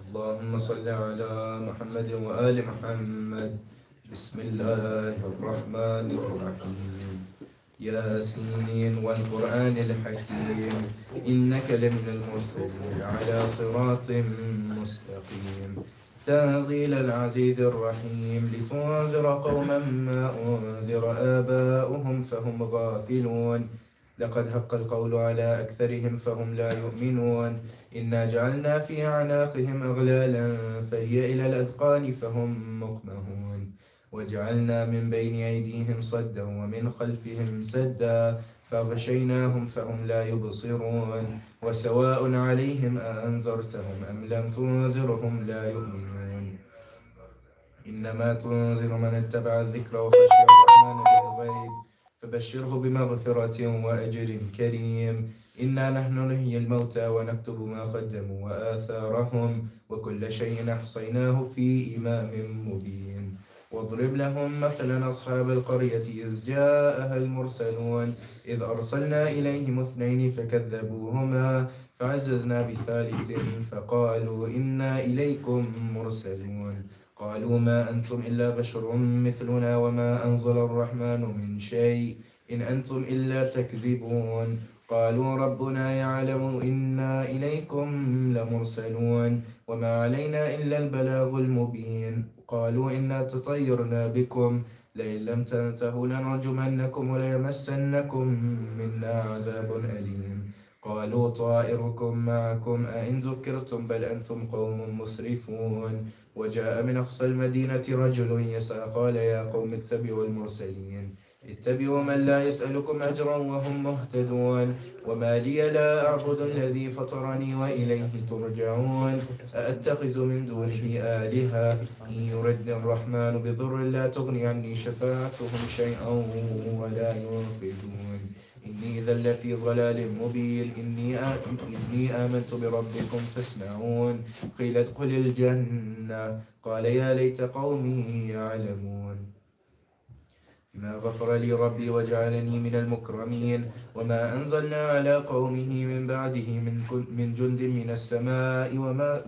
اللهم صل على محمد وآل محمد. بسم الله الرحمن الرحيم. ياسين والقرآن الحكيم إنك لمن المرسلين على صراط مستقيم. تنزيل العزيز الرحيم لتنذر قوما ما أنذر آباؤهم فهم غافلون. لقد حق القول على أكثرهم فهم لا يؤمنون. إنا جعلنا في أعناقهم أغلالا فهي إلى الأذقان فهم مقمحون. وجعلنا من بين أيديهم صدا ومن خلفهم سدا فغشيناهم فهم لا يبصرون. وسواء عليهم أأنذرتهم أم لم تنذرهم لا يؤمنون. إنما تنذر من اتبع الذكر وخشي الرحمن بالغيب فبشره بمغفرة وأجر كريم. إنا نحن نحيي الموتى ونكتب ما قدموا وآثارهم وكل شيء أحصيناه في إمام مبين. واضرب لهم مثلا أصحاب القرية إذ جاءها المرسلون إذ أرسلنا إليهم اثنين فكذبوهما فعززنا بثالث فقالوا إنا إليكم مرسلون. قالوا ما أنتم إلا بشر مثلنا وما أنزل الرحمن من شيء إن أنتم إلا تكذبون. قالوا ربنا يعلم إنا إليكم لمرسلون وما علينا إلا البلاغ المبين. قالوا إنا تطيرنا بكم لئن لم تنتهوا لنرجمنكم وليمسنكم منا عذاب أليم. قالوا طائركم معكم أئن ذكرتم بل أنتم قوم مسرفون. وجاء من أقصى المدينة رجل يسعى قال يا قوم اتبعوا المرسلين اتبعوا من لا يسألكم أجرا وهم مهتدون. وما لي لا أعبد الذي فطرني وإليه ترجعون. أأتخذ من دونه آلهة إن يردني الرحمن بضر لا تغني عني شفاعتهم شيئا ولا ينقذون. إني إذا لفي ضلال مبين. إني آمنت بربكم فاسمعون. قيل ادخل الجنة قال يا ليت قومي يعلمون. بما غفر لي ربي وجعلني من المكرمين. وما أنزلنا على قومه من بعده من جند من السماء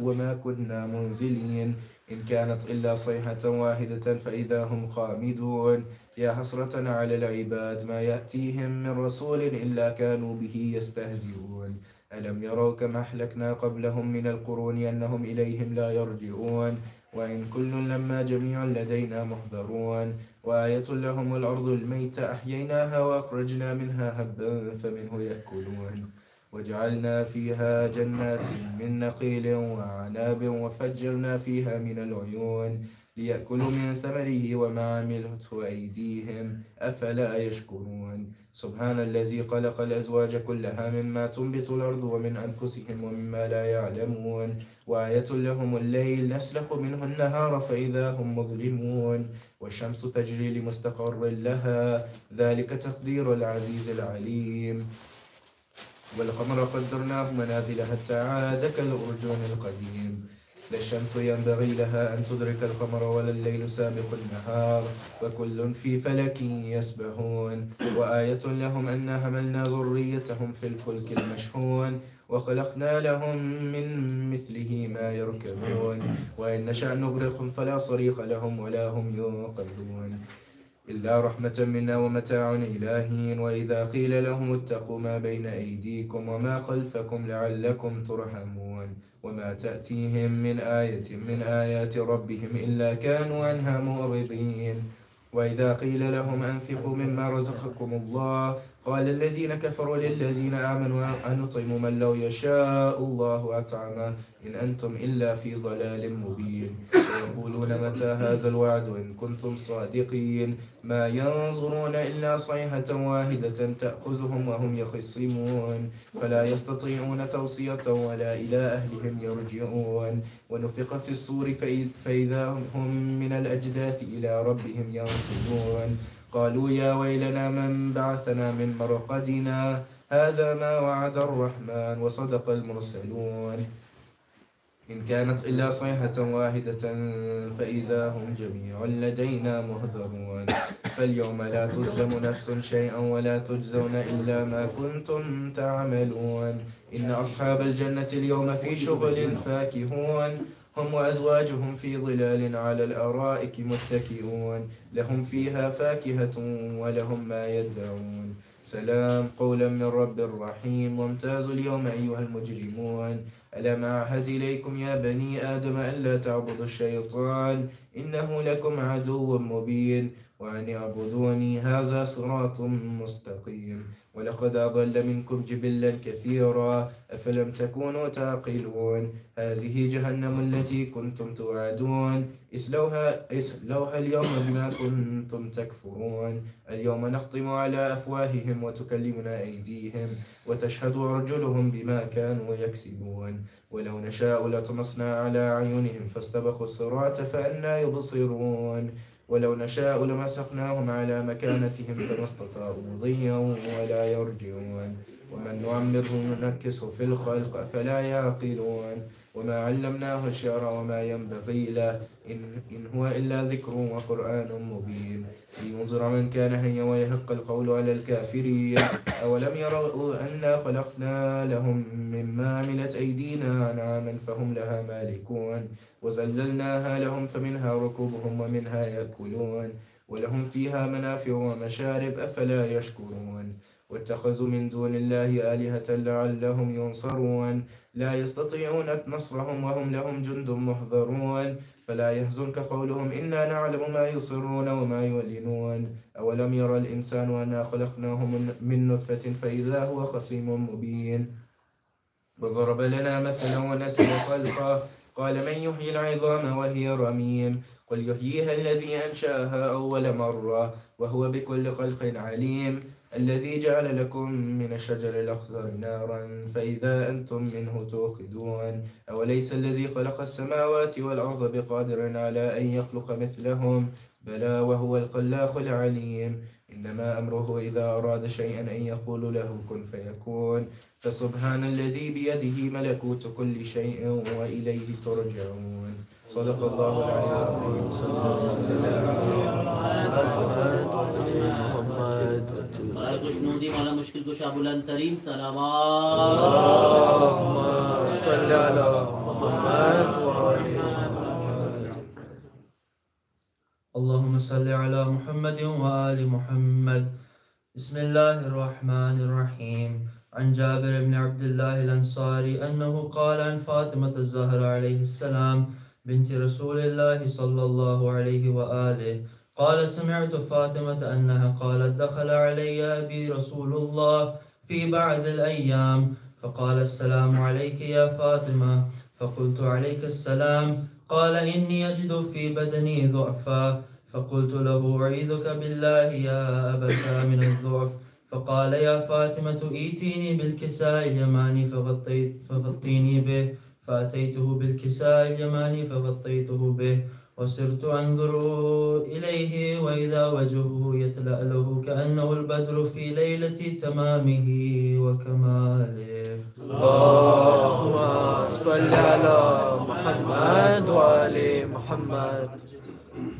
وما كنا منزلين. إن كانت إلا صيحة واحدة فإذا هم خامدون. يا حسرة على العباد ما يأتيهم من رسول إلا كانوا به يستهزئون. ألم يروا كم أهلكنا قبلهم من القرون أنهم إليهم لا يرجعون. وإن كل لما جميع لدينا محضرون. وآية لهم الأرض الميتة أحييناها وأخرجنا منها هبا فمنه يأكلون. وجعلنا فيها جنات من نخيل وعناب وفجرنا فيها من العيون ليأكلوا من ثمره وما عملته أيديهم أفلا يشكرون. سبحان الذي خلق الأزواج كلها مما تنبت الأرض ومن أنفسهم ومما لا يعلمون. وآية لهم الليل نسلخ منه النهار فإذا هم مظلمون. والشمس تجري لمستقر لها ذلك تقدير العزيز العليم. والقمر قدرناه منازل حتى عاد كالأرجون القديم. لا الشمس ينبغي لها أن تدرك القمر ولا الليل سابق النهار وكل في فلك يسبحون. وآية لهم أنا حملنا ذريتهم في الفلك المشحون وخلقنا لهم من مثله ما يركبون. وإن نشأ نغرقهم فلا صريخ لهم ولا هم ينقذون إلا رحمة منا ومتاع إلى حين. وإذا قيل لهم اتقوا ما بين أيديكم وما خلفكم لعلكم ترحمون. وما تأتيهم من آية من آيات ربهم إلا كانوا عنها معرضين. وإذا قيل لهم أنفقوا مما رزقكم الله قال الذين كفروا للذين آمنوا أنطعم من لو يشاء الله أطعمه إن أنتم إلا في ضلال مبين. ويقولون متى هذا الوعد إن كنتم صادقين. ما ينظرون إلا صيحة واحدة تأخذهم وهم يخصمون فلا يستطيعون توصية ولا إلى أهلهم يرجعون. ونفخ في الصور فإذا هم من الأجداث إلى ربهم ينسلون. قالوا يا ويلنا من بعثنا من مرقدنا هذا ما وعد الرحمن وصدق المرسلون. إن كانت إلا صيحة واحدة فإذا هم جميع لدينا مهضرون. فاليوم لا تظلم نفس شيئا ولا تجزون إلا ما كنتم تعملون. إن أصحاب الجنة اليوم في شغل فاكهون هم وأزواجهم في ظلال على الأرائك متكئون لهم فيها فاكهة ولهم ما يدعون سلام قولا من رب رحيم وامتازوا اليوم أيها المجرمون ألم أعهد إليكم يا بني آدم ألا تعبدوا الشيطان إنه لكم عدو مبين وأن اعبدوني هذا صراط مستقيم ولقد أضل منكم جبلا كثيرا أفلم تكونوا تعقلون هذه جهنم التي كنتم توعدون اسلوها اليوم بما كنتم تكفرون اليوم نختم على أفواههم وتكلمنا أيديهم وتشهد أرجلهم بما كانوا يكسبون ولو نشاء لطمسنا على أعينهم فاستبقوا الصراط فأنى يبصرون ولو نشاء لمسخناهم على مكانتهم فما استطاعوا مضيا ولا يرجعون ومن نعمره ننكسه في الخلق فلا يعقلون وما علمناه الشعر وما ينبغي له إن هو إلا ذكر وقرآن مبين لينذر من كان هيا ويحق القول على الكافرين أولم يروا أنا خلقنا لهم مما عملت أيدينا أنعاما فهم لها مالكون وذللناها لهم فمنها ركوبهم ومنها يأكلون ولهم فيها منافع ومشارب أفلا يشكرون واتخذوا من دون الله آلهة لعلهم ينصرون لا يستطيعون نصرهم وهم لهم جند محضرون فلا يحزنك قولهم إنا نعلم ما يصرون وما يعلنون أولم يرى الإنسان أنا خلقناه من نطفة فإذا هو خصيم مبين وضرب لنا مثلا ونسي خلقه قال من يحيي العظام وهي رميم قل يحييها الذي أنشأها أول مرة وهو بكل خلق عليم الذي جعل لكم من الشجر الأخضر نارا فإذا أنتم منه توقدون أوليس الذي خلق السماوات والأرض بقادر على أن يخلق مثلهم بلى وهو الخلاق العليم إنما أمره إذا أراد شيئا أن يقول له كن فيكون فسبحان الذي بيده ملكوت كل شيء وإليه ترجعون صدق الله العلي العظيم صلى الله عليه खुशनूदी वाला मुश्किल कुशा बुलंद तरीन اللهم صل على محمد وآل محمد بسم الله الرحمن الرحيم عن جابر بن عبد الله الأنصاري أنه قال عن فاطمة الزهراء عليه السلام بنت رسول الله صلى الله عليه وآله قال سمعت فاطمة أنها قالت دخل علي أبي رسول الله في بعض الأيام فقال السلام عليك يا فاطمة فقلت عليك السلام قال إني أجد في بدني ضعفا فقلت له أعيذك بالله يا أبتا من الضعف فقال يا فاطمة ائتيني بالكساء اليماني فغطيني به فأتيته بالكساء اليماني فغطيته به وصرت أنظر إليه وإذا وجهه يتلأله كأنه البدر في ليلة تمامه وكماله اللهم صل على محمد وآل محمد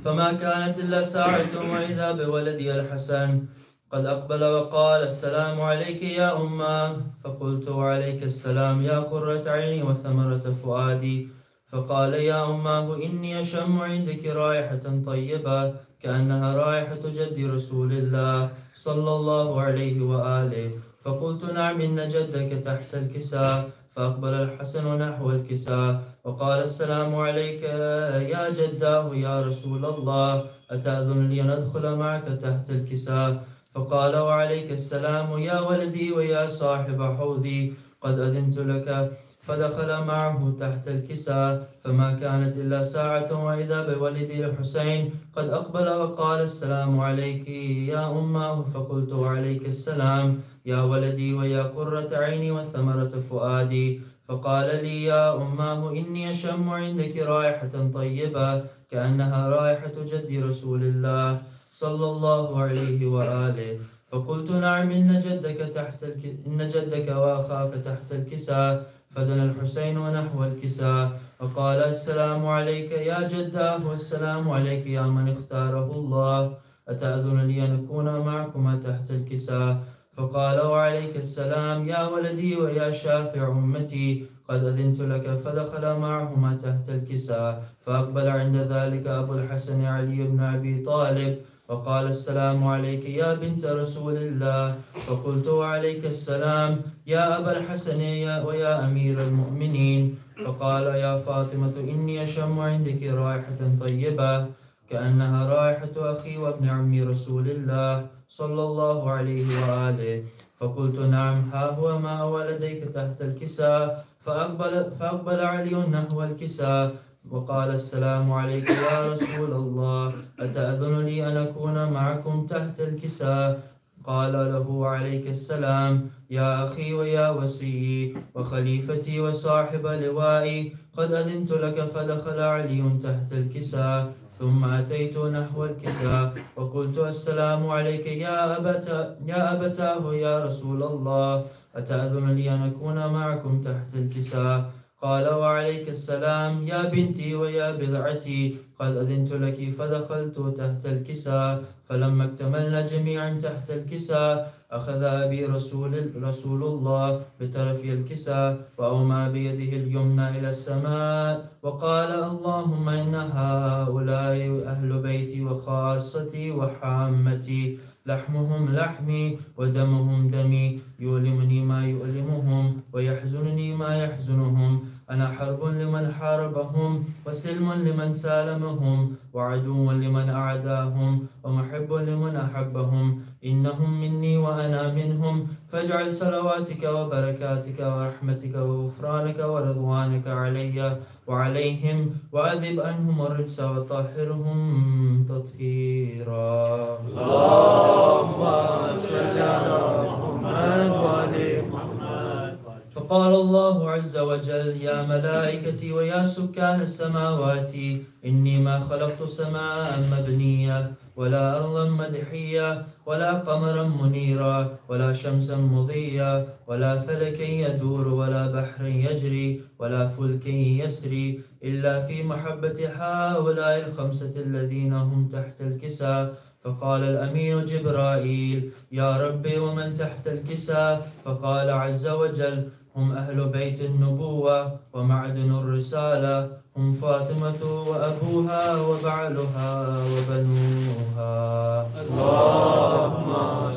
فما كانت إلا ساعة وإذا بولدي الحسن قد أقبل وقال السلام عليك يا أمه فقلت وعليك السلام يا قرة عيني وثمرة فؤادي فقال يا أماه إني أشم عندك رائحة طيبة كأنها رائحة جد رسول الله صلى الله عليه وآله فقلت نعم إن جدك تحت الكساء فأقبل الحسن نحو الكساء وقال السلام عليك يا جداه يا رسول الله أتأذن لي أن أدخل معك تحت الكساء فقال وعليك السلام يا ولدي ويا صاحب حوضي قد أذنت لك فدخل معه تحت الكساء فما كانت إلا ساعة وإذا بولدي الحسين قد أقبل وقال السلام عليك يا أمه فقلت وعليك السلام يا ولدي ويا قرة عيني وثمرة فؤادي فقال لي يا أماه إني أشم عندك رائحة طيبة كأنها رائحة جد رسول الله صلى الله عليه وآله فقلت نعم إن جدك وأخاك تحت الكساء فدنا الحسين ونحو الكساء وقال السلام عليك يا جداه والسلام عليك يا من اختاره الله أتأذن لي أن أكون معكما تحت الكساء فقال وعليك السلام يا ولدي ويا شافع أمتي قد أذنت لك، فدخل معهما تحت الكساء. فأقبل عند ذلك أبو الحسن علي بن أبي طالب وقال: السلام عليك يا بنت رسول الله. فقلت: وعليك السلام يا أبا الحسن ويا أمير المؤمنين. فقال: يا فاطمة، إني أشم عندك رائحة طيبة كأنها رائحة أخي وابن عم رسول الله صلى الله عليه وآله. فقلت: نعم، ها هو ما ولديك تحت الكساء. فأقبل علي نحو الكساء وقال: السلام عليك يا رسول الله، أتأذن لي أن أكون معكم تحت الكساء؟ قال له: عليك السلام يا أخي ويا وصي وخليفتي وصاحب لوائي، قد أذنت لك. فدخل علي تحت الكساء، ثم أتيت نحو الكساء وقلت: السلام عليك يا أبتاه يا رسول الله، أتأذن لي أن أكون معكم تحت الكساء؟ قال: وعليك السلام يا بنتي ويا بضعتي، قد أذنت لك. فدخلت تحت الكساء، فلما اكتملنا جميعا تحت الكساء أخذ أبي رسول الله بطرف الكساء وأومى بيده اليمنى إلى السماء وقال: اللهم إن هؤلاء أهل بيتي وخاصتي وحامتي، لحمهم لحمي ودمهم دمي، يؤلمني ما يؤلمهم ويحزنني ما يحزنهم. أنا حرب لمن حاربهم وسلم لمن سالمهم وعدو لمن أعداهم ومحب لمن أحبهم. إنهم مني وأنا منهم، فاجعل صلواتك وبركاتك ورحمتك وغفرانك ورضوانك علي وعليهم، وأذب عنهم الرجس وطهرهم تطهيرا. اللهم صل على محمد وآل محمد. فقال الله عز وجل: يا ملائكتي ويا سكان السماوات، إني ما خلقت سماء مبنية ولا أرضا مدحية ولا قمرا منيرا ولا شمسا مضية ولا فلكا يدور ولا بحرا يجري ولا فلكا يسري إلا في محبة هؤلاء الخمسة الذين هم تحت الكساء. فقال الأمين جبرائيل: يا ربي، ومن تحت الكساء؟ فقال عز وجل: هم أهل بيت النبوة ومعدن الرسالة، هم فاطمة وأبوها وبعلها وبنوها. اللهم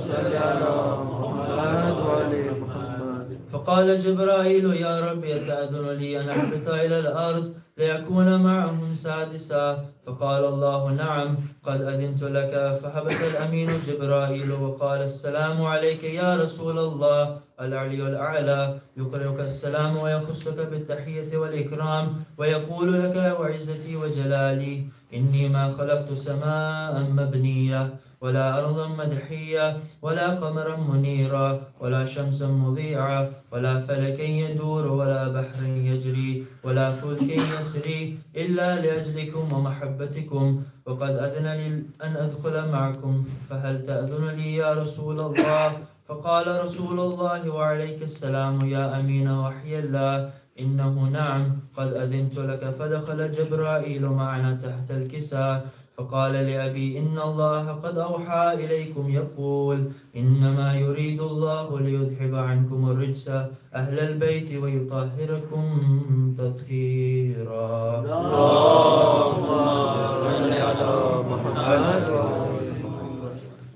صل على محمد وآل محمد. فقال جبرائيل: يا رب، يتأذن لي أن أهبط إلى الأرض ليكون معهم سادسا؟ فقال الله: نعم، قد أذنت لك. فهبط الأمين جبرائيل وقال: السلام عليك يا رسول الله. العلي الأعلى يقرئك السلام ويخصك بالتحية والإكرام ويقول لك: وعزتي وجلالي، إني ما خلقت سماء مبنية ولا أرضا مدحية ولا قمرا منيرا ولا شمسا مضيعة ولا فلكا يدور ولا بحر يجري ولا فلك يسري إلا لأجلكم ومحبتكم، وقد أذن لي أن أدخل معكم، فهل تأذن لي يا رسول الله؟ فقال رسول الله: وعليك السلام يا أمين وحي الله، إنه نعم، قد أذنت لك. فدخل جبرائيل معنا تحت الكساء فقال لأبي: إن الله قد أوحى إليكم يقول: إنما يريد الله ليذهب عنكم الرجس أهل البيت ويطهركم تطهيرا. اللهم صل على محمد.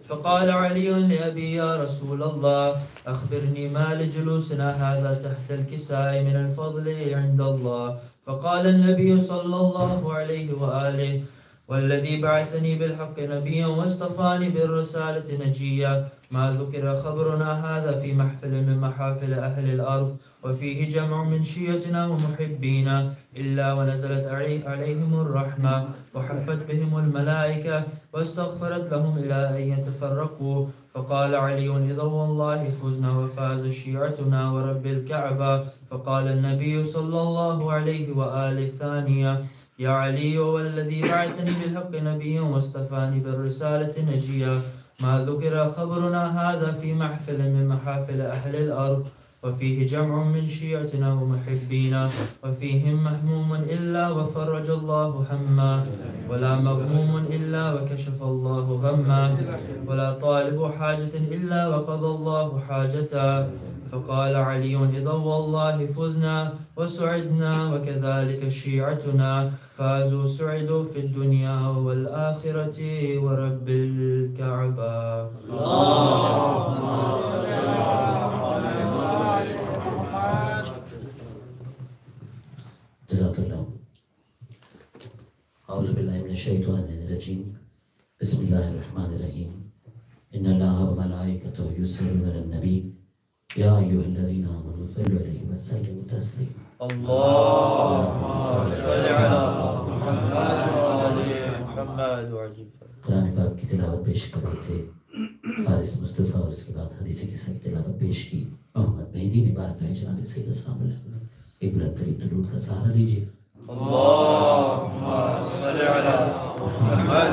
فقال علي لأبي: يا رسول الله، أخبرني ما لجلوسنا هذا تحت الكساء من الفضل عند الله. فقال النبي صلى الله عليه وآله: والذي بعثني بالحق نبيا واصطفاني بالرسالة نجيا، ما ذكر خبرنا هذا في محفل من محافل أهل الأرض وفيه جمع من شيعتنا ومحبينا إلا ونزلت عليهم الرحمة وحفت بهم الملائكة واستغفرت لهم إلى أن يتفرقوا. فقال علي: إذا والله فزنا وفاز شيعتنا ورب الكعبة. فقال النبي صلى الله عليه وآله ثانية: يا علي، والذي بعثني بالحق نبيا واصطفاني بالرسالة نجيا، ما ذكر خبرنا هذا في محفل من محافل أهل الأرض وفيه جمع من شيعتنا ومحبينا وفيهم مهموم إلا وفرج الله هما، ولا مغموم إلا وكشف الله غما، ولا طالب حاجة إلا وقضى الله حاجته. فقال علي إذا والله فزنا وسعدنا وكذلك شيعتنا فازوا سعدوا في الدنيا والآخرة ورب الكعبة. جزاک اللہ. اعوذ باللہ من الشیطان الرجیم. بسم اللہ الرحمن الرحیم. ان اللہ وملائکتہ یصلون علی النبی یا ایھا الذین آمنوا صلوا علیہ وسلموا تسلیما. اللهم صل على محمد وعلى محمد وعجل. قرآن پاک کی تلاوت پیش کر رہے تھے فارس مصطفیٰ، اور اس کے بعد حدیث قصہ کی تلاوت پیش کی محمد مہدی نے. بارگاہ جناب سید السلام علیہ ایک بلند ترین درود کا سہارا لیجیے. اللهم صل على محمد.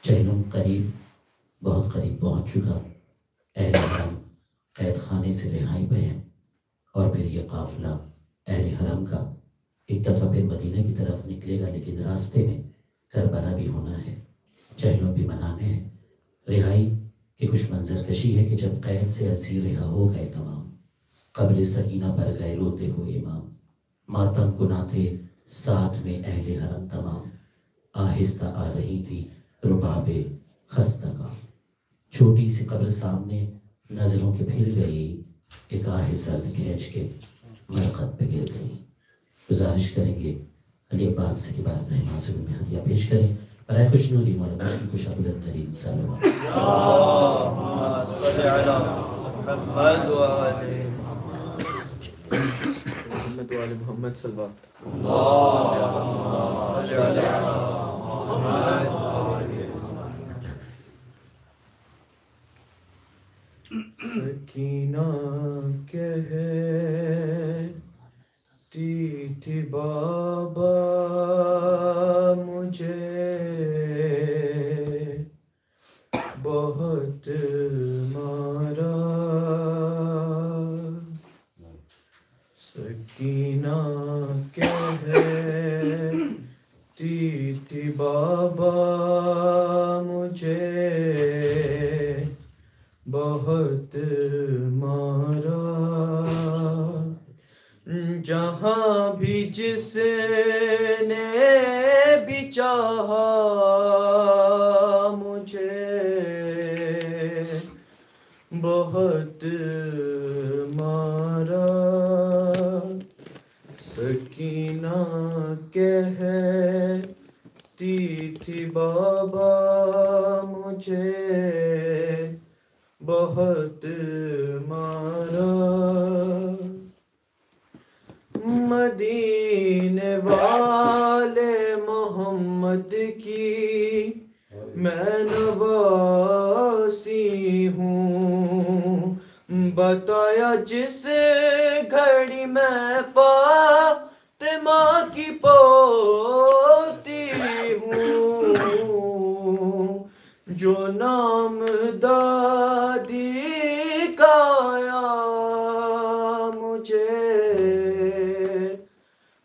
چہلم قریب، بہت قریب پہنچ چکا. اہل حرم قید خانے سے رہائی پہ ہیں، اور پھر یہ قافلہ اہل حرم کا ایک دفعہ پھر مدینہ کی طرف نکلے گا، لیکن راستے میں کربلا بھی ہونا ہے، چہلم بھی منانے ہیں. رہائی کی کچھ منظر کشی ہے کہ جب قید سے اسیر رہا ہو گئے تمام، قبر سکینہ پر گئے روتے ہوئے امام. ماتم گناتے ساتھ میں اہل حرم تمام، آہستہ آ رہی تھی رباب خستہ کا. چھوٹی سی قبر سامنے نظروں کے پھر گئی، ایک آہ سرد کھینچ کے مرقد پہ گر گئی. گزارش کریں گے علی عباس سے کہ بارگاہ معصوم میں ہدیہ پیش کریں برائے خوشنودی مولا مشکل کشا بلند ترین صلوات. اللهم صل على محمد وعلى محمد وعلى محمد صلوات. اللهم صل على محمد. سکینہ کہتی تھی بابا مجھے بہت مارا. سکینہ کہتی تھی بابا مجھے بہت مارا. جہاں بھی جس نے بھی چاہا مجھے بہت مارا. سکینہ کہتی تھی بابا مجھے بہت مارا. مدینے والے محمد کی میں نواسی ہوں. بتایا جس گھڑی میں فاطمہ کی پوتی ہوں، جو نام دادی کا آیا مجھے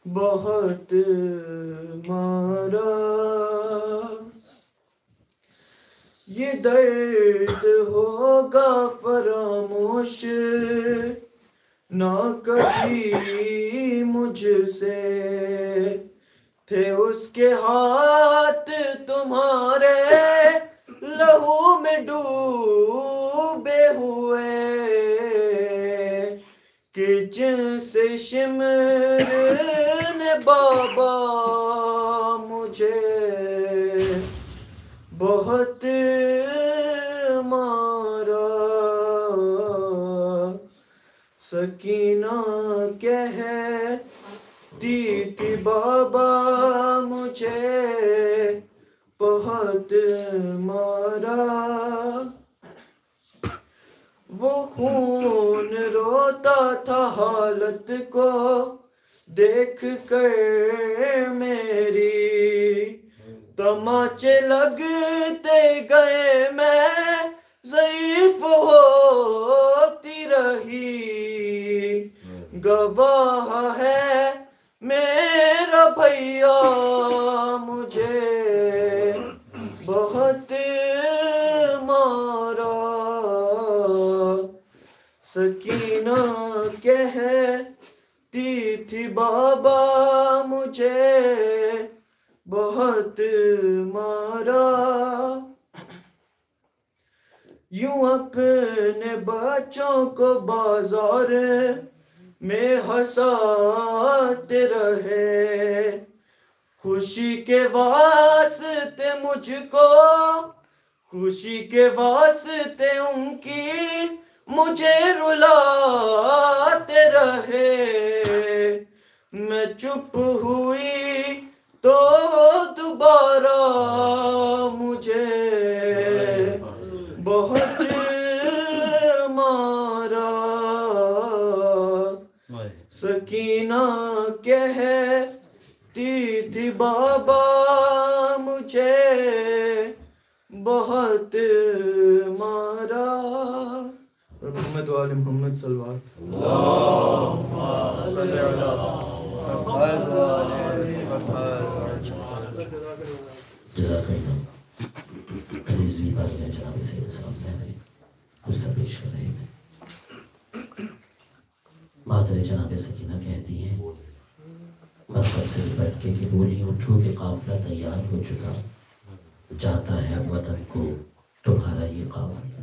بہت مارا. یہ درد ہوگا فراموش نہ کبھی مجھ سے، تھے اس کے ہاتھ تمہارے لہو میں ڈوبے ہوئے، کہ جن سے شمر نے بابا مجھے بہت مارا. سکینہ کہتی تھی بابا مجھے بہت مارا. وہ خون روتا تھا حالت کو دیکھ کر میری، تماچے لگتے گئے میں ضعیف ہوتی رہی. گواہ ہے میرا بھیا مجھے بہت مارا. بابا مجھے بہت مارا، یوں اپنے بچوں کو بازار میں ہنساتے رہے، خوشی کے واسطے مجھ کو، خوشی کے واسطے ان کی مجھے رلاتے رہے، میں چپ ہوئی تو دوبارہ مجھے بہت مارا، سکینہ کہتی تھی بابا مجھے بہت مارا، محمد و آل محمد صلوات۔ جزاک اللہ۔ رضوی بارگاہ جناب سید صاحب میں قصہ پیش کر رہے تھے۔ مادر جناب سکینہ کہتی ہیں مقصد سے بیٹھ کے کہ بولی اٹھو کہ قافلہ تیار ہو چکا، جاتا ہے اب وطن کو تمہارا یہ قافلہ،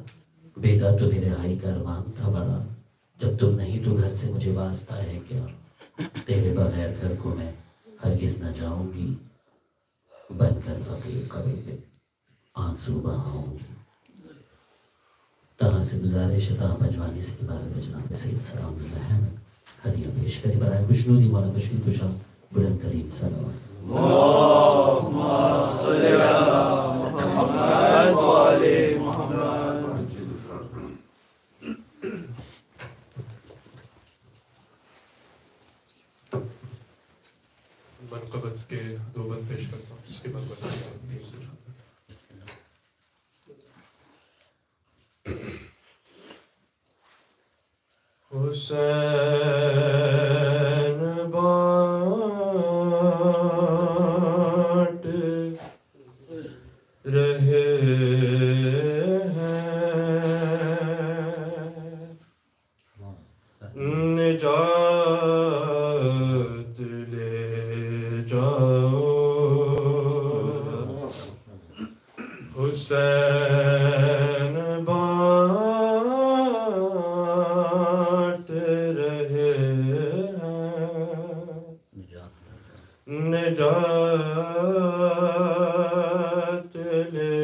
بیٹا تمہیں رہائی کا ارمان تھا بڑا، جب تم نہیں تو گھر سے مجھے واسطہ ہے کیا، تیرے بغیر گھر کو میں ہرگز نہ جاؤں گی، بن کر فقیر قبر پہ آنسو بہاؤں گی۔ تہاں سے گزارش ہے تہاں پنجوانی سے عبارت جناب سید سلام اللہ میں ہدیہ پیش کرے برائے خوشنودی مولا مشکل کشا بلند ترین صلوات۔ اللہم صلی علی محمد و آل محمد۔ منقبت کے دو بند پیش کرتا ہوں، اس کے بعد حسین بانٹ رہے ہیں، نجات لے جاؤ، حسین بانٹ رہے ہیں، نجات لے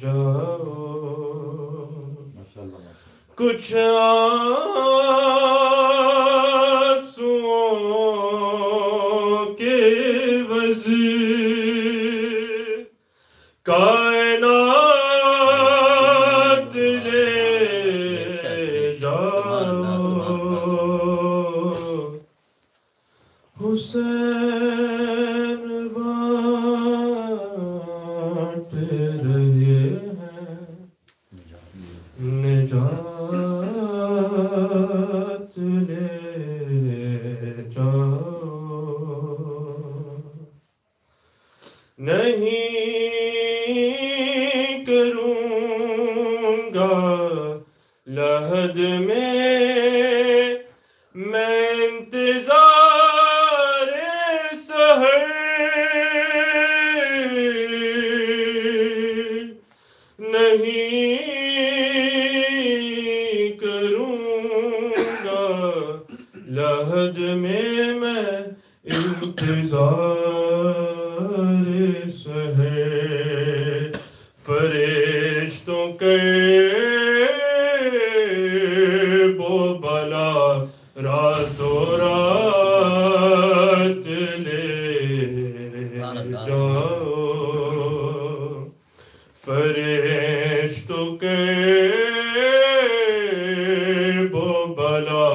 جاؤ، کچھ آنسوؤں کے وزیر کائنات لے جاؤ، حسین بانٹ رہے ہیں، نجات لے جاؤ، نہیں کروں گا لحد میں انتظار سحر، نہیں کروں گا لحد میں انتظار سحر، فرشتوں کے بو بلا راتوں رات لے جاؤ، فرشتوں کے بو بلا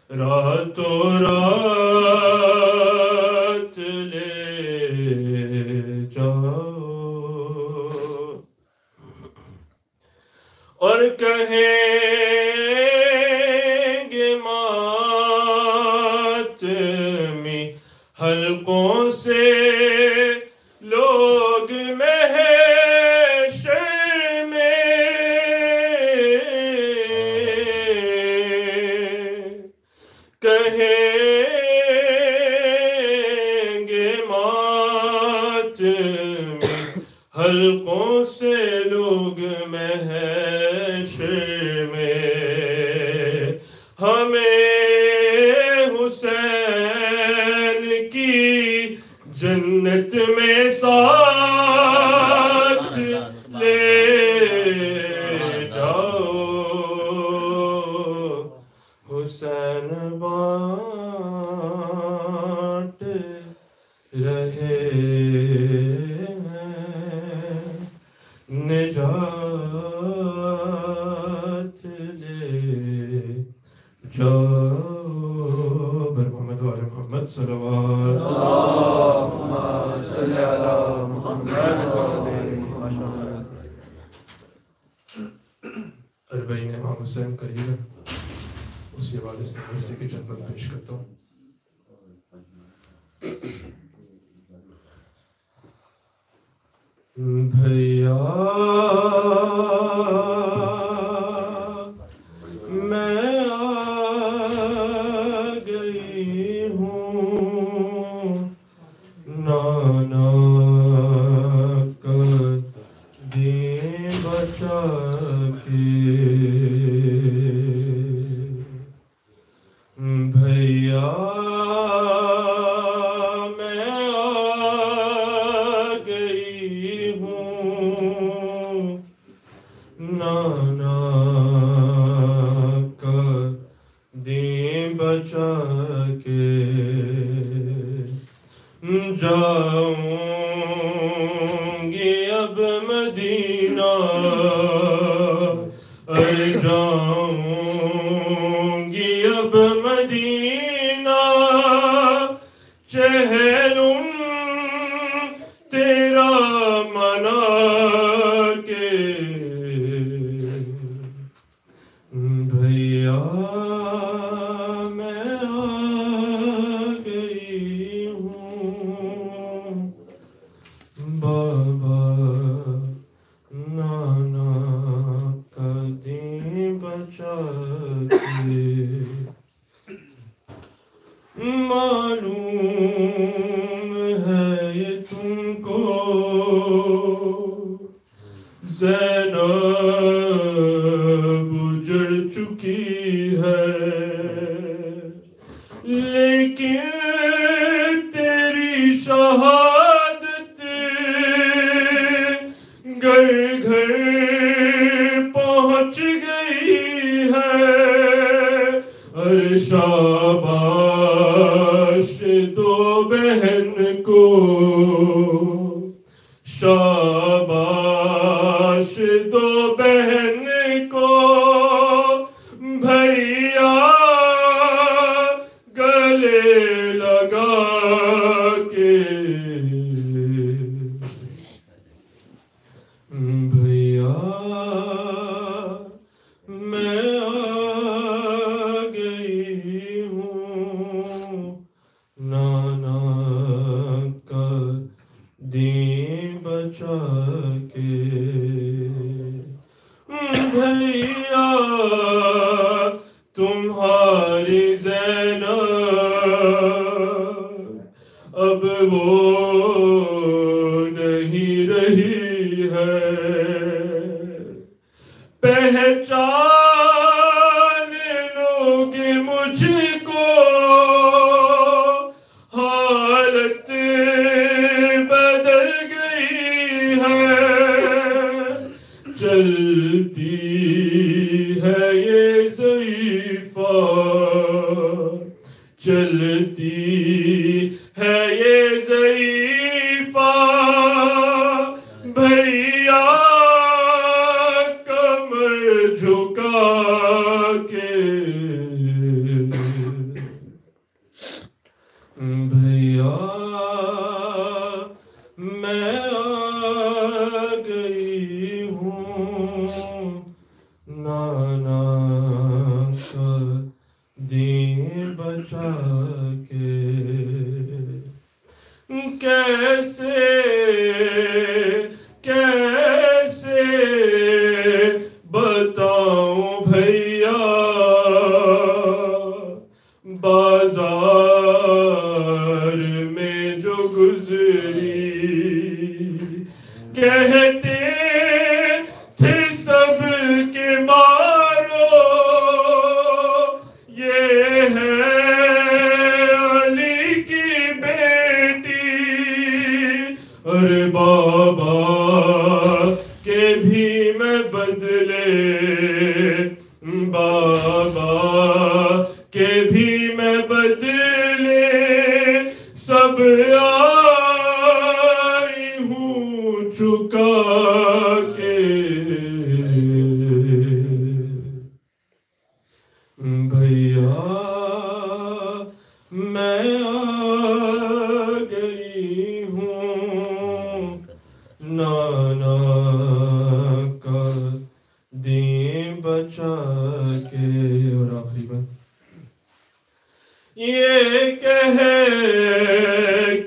راتوں رات لے جاؤ، اور کہیں گے ماتمی حلقوں سے لوگ محشر میں، کہیں حلقوں سے لوگ محشر میں ہمیں حسین کی جنت میں ساتھ لے جاؤ حسین بانٹ رہے نجات لے جاؤ بر محمد و آل محمد صلوات اللہم صلی علی محمد و آل محمد. اربعین امام حسین قریب ہے، اسی حوالے سے مرسی کی چند بات پیش کرتا ہوں. بھیا میں آ گئی ہوں نانا قدیم بچا کے بھیا میں آ گئی ہوں نانا قدیم بچا کے جاؤں گی اب مدینہ جاؤں گی اب مدینہ چہلم تیرا منا کے بھیا میں آ گئی ہوں بابا نانا قدیم بچا کے معلوم ہے یہ تم کو زینب اجڑ چکی ہے لیکن تیری شہادت گھر گھر پہنچ گئی ہے اور شاباش دو بہن کو شاباش دو بہن کو بھیا گلے لگا کے بھیا میں آ گئی ہوں نانا قدیم بچا کے بھیا تمہاری زینب اب وہ نہیں رہی ہے پہچان لوگ مجھ کو حالت بدل گئی ہے چلتی ہے یہ ضعیفہ چلتی ہے یہ ضعیفہ بھیا کمر جھکا کے بھیا میں آ گئی ہوں نانا قدیم بچا کے کیسے کیسے بتاؤں بھیا بازار میں جو گزری کہہ سب آئی ہوں چکا کے بھیا میں آ گئی ہوں نانا کا دین بچا کے. اور آخری بات یہ کہہ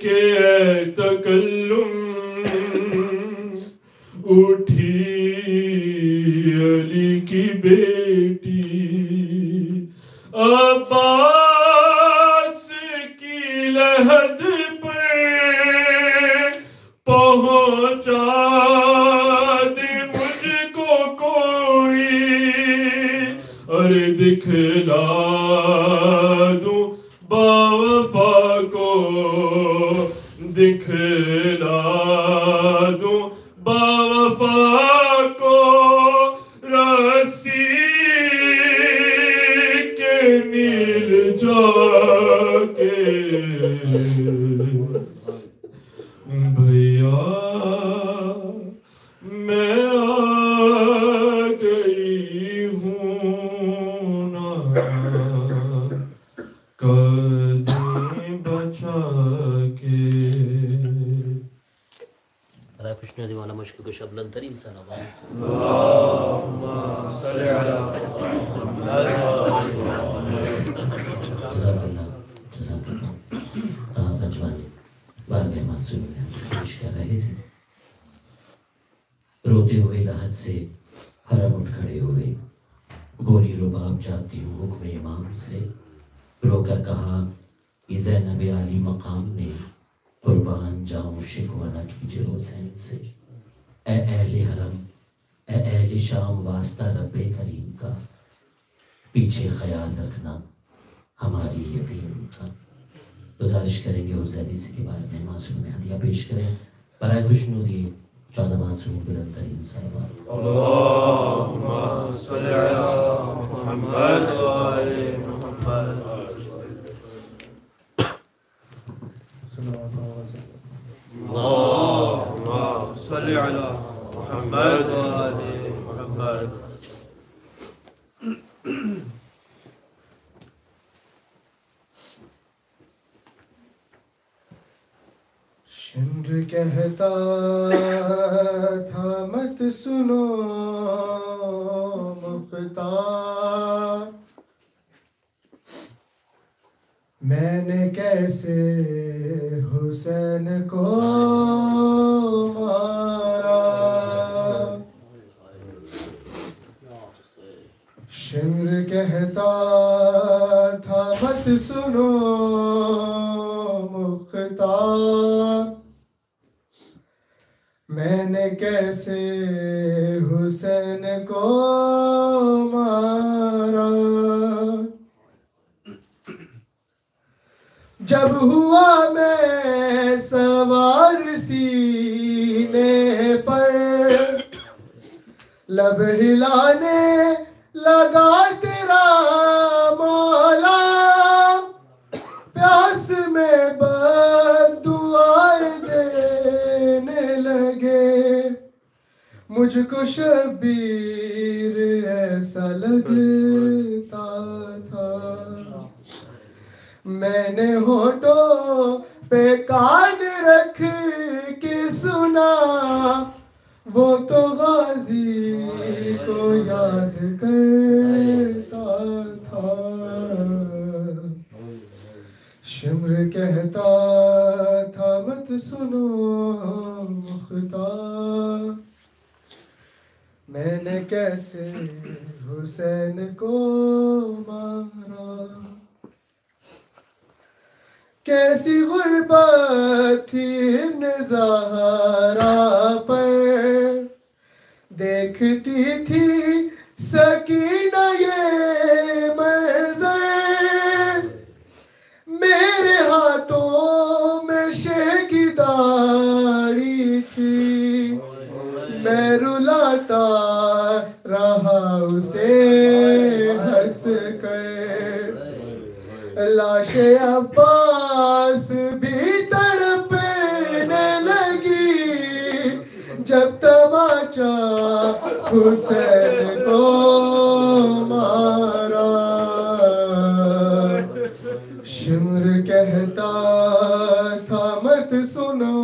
کہ اے تکلم اٹھی علی کی بیٹی عباس کی لحد پر پہنچا دے مجھ کو کوئی اور دکھلا دوں باوفا کو دکھلا دوں باوفا کو رسی کے نیل جا کے بھیا میں آ گئی ہوں نانا کا دین بچا کے. برائے خوشنودی والا مشکل کو شب بلند ترین صلوات. جزاک اللہ جزاک اللہ. آپ اجوانی بارگاہ معصوم میں پیش کر رہے تھے. روتے ہوئے لحد سے حرم اٹھ کھڑے ہوئے. بولی رباب جاتی ہوں حکم امام سے. رو کر کہا کہ زینب عالی مقام نے قربان جاؤں شکوہ نہ کیجئے حسین سے. اے اہل حرم اے اہل شام واسطہ رب کریم کا پیچھے خیال رکھنا ہماری یتیم کا. گزارش کریں گے اور زیدی سے کے بارے میں معصوم میں ہدیہ پیش کریں. برائے خوشنودی 14 معصوم بلند ترین صلوات. اللہم صلی علی محمد و آل محمد. اللہم صلی علی محمد و آل محمد. شمر کہتا تھا مت سنو مختار میں نے کیسے حسین کو مارا. شمر کہتا تھا مت سنو مختار میں نے کیسے حسین کو مارا. جب ہوا میں سوار سینے پر لب ہلانے لگا تیرا مولا پیاس میں بد دعائیں دینے لگے. مجھ کو شبیر ایسا لگتا تھا میں نے ہونٹوں پہ کان رکھ کے سنا وہ تو غازی کو یاد کرتا تھا. شمر کہتا تھا مت سنو مختار میں نے کیسے حسین کو مارا. کیسی غربت تھی ابن زہرا پر دیکھتی تھی سکینہ یہ منظر میرے ہاتھوں میں شہ کی داڑھی تھی میں رلاتا رہا اسے ہنس کر. لاش عباس بھی حسین کو مارا شمر کہتا تھا مت سنو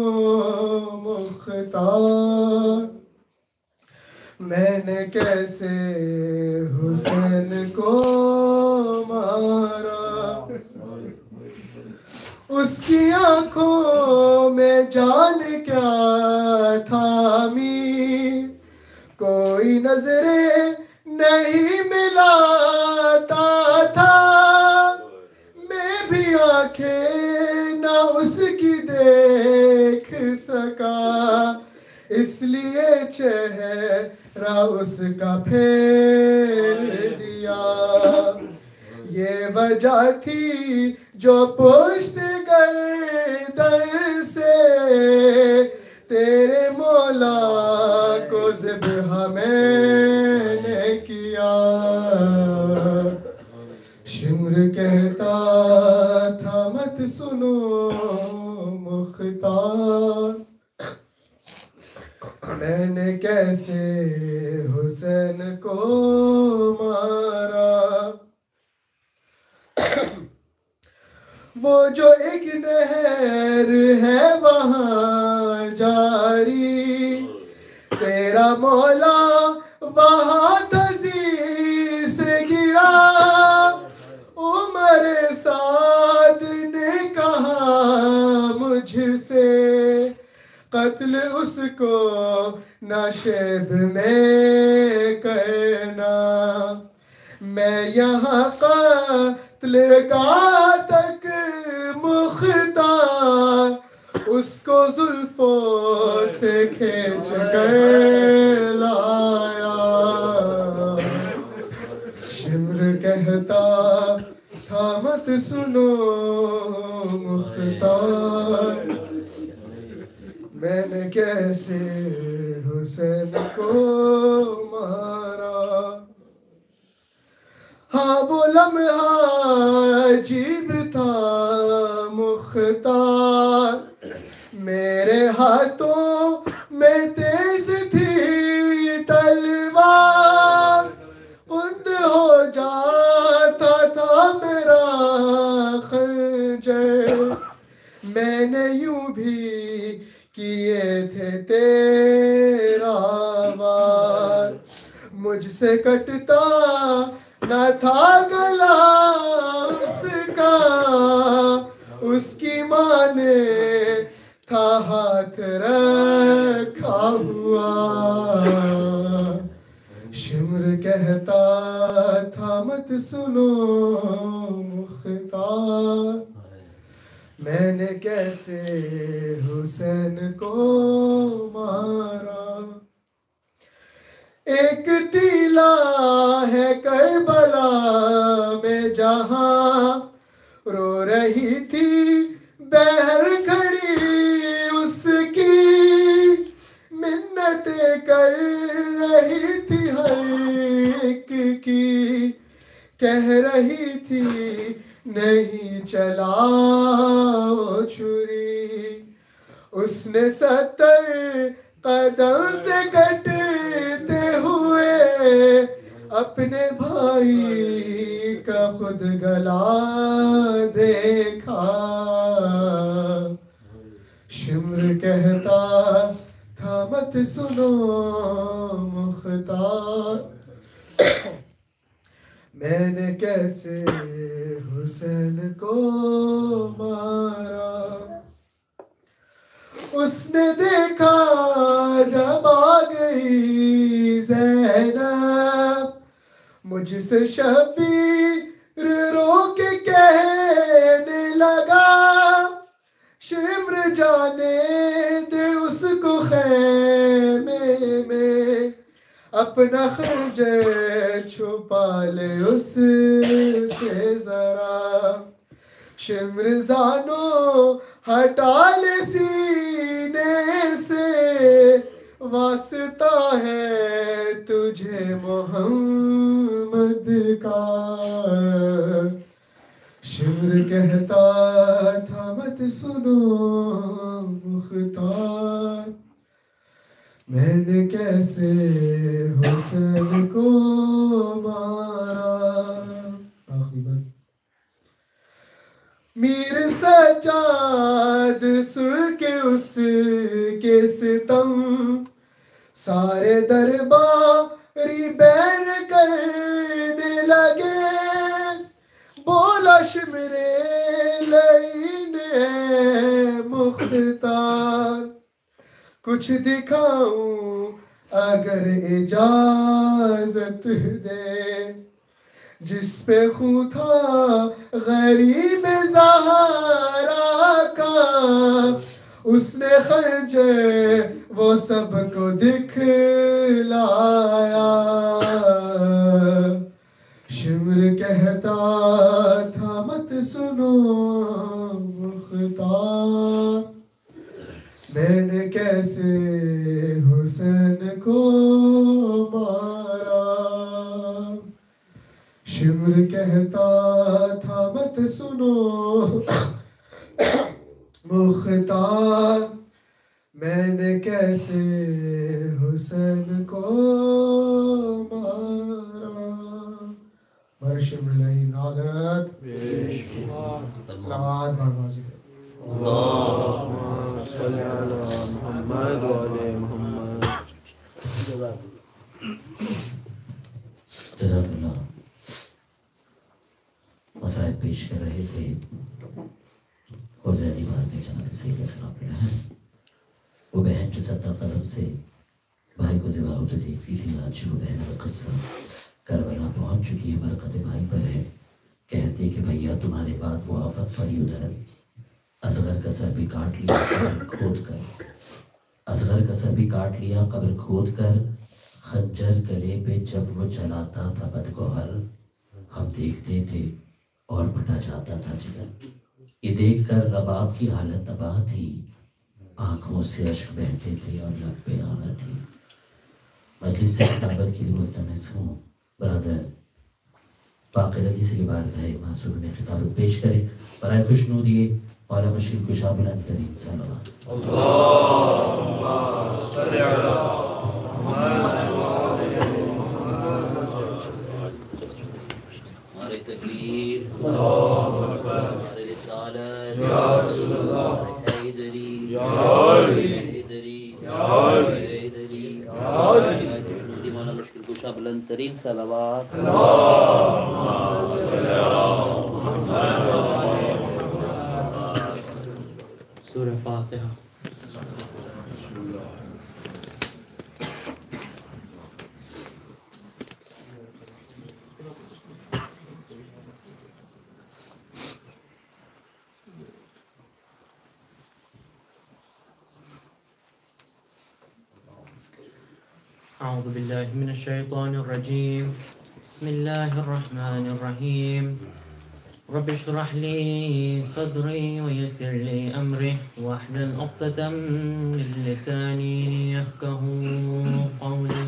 مختار میں نے کیسے حسین کو مارا اس کی آنکھوں میں جان کیا تھامی کوئی نظریں نہیں ملاتا تھا میں بھی آنکھیں نہ اس کی دیکھ سکا اس لیے چہرہ اس کا پھیر دیا یہ وجہ تھی جو پشت گردن سے تیرے مولا کو ذبح میں نے کیا شمر کہتا تھا مت سنو مختار میں نے کیسے حسین کو مارا وہ جو ایک نہر ہے وہاں جاری تیرا مولا وہاں تزی سے گرا عمر سعد نے کہا مجھ سے قتل اس کو نشیب میں کرنا میں یہاں قتل کا تک مختار اس کو زلفوں سے کھینچ کر لایا شمر کہتا تھا مت سنو مختار میں نے کیسے حسین کو مارا ہاں وہ لمحہ عجیب تھا مختار میرے ہاتھوں میں تیز تھی تلوار قند ہو جاتا تھا میرا خنجر میں نے یوں بھی کیے تھے تیرا وار مجھ سے کٹتا نہ تھا گلا اس کا اس کی ماں نے تھا ہاتھ رکھا ہوا شمر کہتا تھا مت سنو مختار میں نے کیسے حسین کو مارا ایک تیلا ہے کربلا میں جہاں رو رہی تھی بہر کھڑی اس کی منتیں کر رہی تھی ہر ایک کی کہہ رہی تھی نہیں چلاؤ چھری اس نے 70 قدم سے کٹتے ہوئے اپنے بھائی کا خود گلا دیکھا شمر کہتا تھا مت سنو مختار میں نے کیسے حسین کو مارا اس نے دیکھا جب آ گئی زینب مجھ سے شبیر رو کے کہنے لگا شمر جانے دے اس کو خیمے میں اپنا خنجر چھپا لے اس سے ذرا شمر زانو ہٹا لے سینے سے واسطہ ہے تجھے محمد کا شمر کہتا تھا مت سنو مختار میں نے کیسے حسین کو مارا. آخری بات. میر سجاد سن کے اس کے ستم سارے درباری بین کرنے لگے. بولا شمرے لین مختار کچھ دکھاؤں اگر اجازت دے. جس پہ خون تھا غریب زہرا کا اس نے خنجر وہ سب کو دکھلایا. شمر کہتا تھا مت سنو مختار میں نے کیسے حسین کو مارا. شمر کہتا تھا مت سنو مختار میں نے کیسے حسین کو مارا. سفینہ-ے-نجات سلامات بھرمازی. اللهم صل على محمد وعلى محمد. جزاک اللہ. مسائل پیش کر رہے تھے اور زیادی بار کے جناب سید السلام علیہ وہ بہن جو صدہ قدم سے بھائی کو ذبح ہوتے دیکھتی تھی. آج وہ بہن کا قصہ کربلا پہنچ چکی ہے، برکت بھائی پر ہے. کہتی کہ بھیا تمہارے بعد وہ آفت پڑی ادھر. اصغر کا سر بھی کاٹ لیا قبر کھود کر. اصغر کا سر بھی کاٹ لیا قبر کھود کر. خنجر گلے پہ جب وہ چلاتا تھا بدگوہر، ہم دیکھتے تھے اور پھٹا جاتا تھا جگر. یہ دیکھ کر رباب کی حالت تباہ تھی. آنکھوں سے اشک بہتے تھے اور لب پہ آغا تھی. مجلس سے خطابت کے لیے ملتمس ہوں برادر باقر علی سے یہ بارگاہ معصوم میں خطابت پیش کرے. برائے خوشنودی مولا مشکل کشا بلند ترین صلوات. اللهم صل على محمد وعلى محمد. ہمارے تکبیر، اللہ اکبر. ہمارے رسالت، یا رسول اللہ. حیدری، یا علی. حیدری، یا علی. حیدری، یا علی. خوشنودی مولا مشکل کشا بلند ترین صلوات. اللهم صل على محمد وعلى سورہ فاتحہ. أعوذ بالله من الشيطان الرجيم. بسم الله الرحمن الرحيم. رب اشرح لي صدري ويسر لي أمري واحلل عقدة من لساني يفقهوا قولي.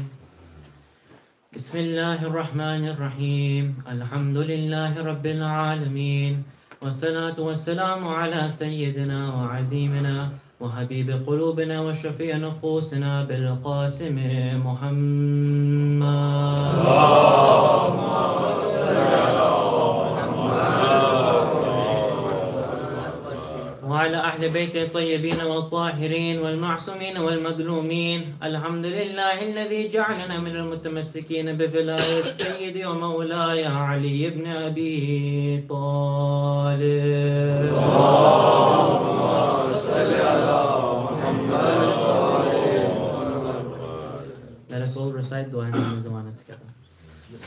بسم الله الرحمن الرحيم. الحمد لله رب العالمين والصلاة والسلام على سيدنا وعزيمنا وحبيب قلوبنا وشفيع نفوسنا بالقاسم محمد. وعلى أهل بيت الطيبين والطاهرين والمعصومين والمظلومين. الحمد لله الذي جعلنا من المتمسكين بولاية سيدي ومولاي علي بن أبي طالب. Let us all recite dua in Zamana together.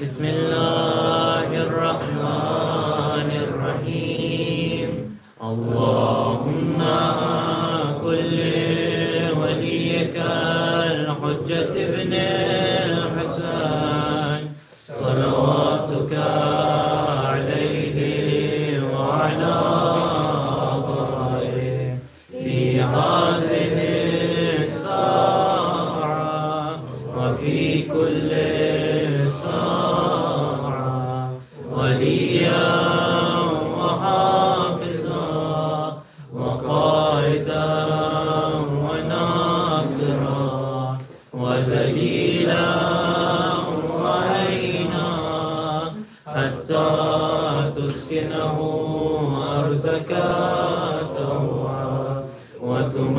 بسم الله الرحمن الرحيم. اللهم كل وليك الحجة ابن الحسن صلواتك عليه وعلى آبائه في هذه الساعة وفي كل ساعة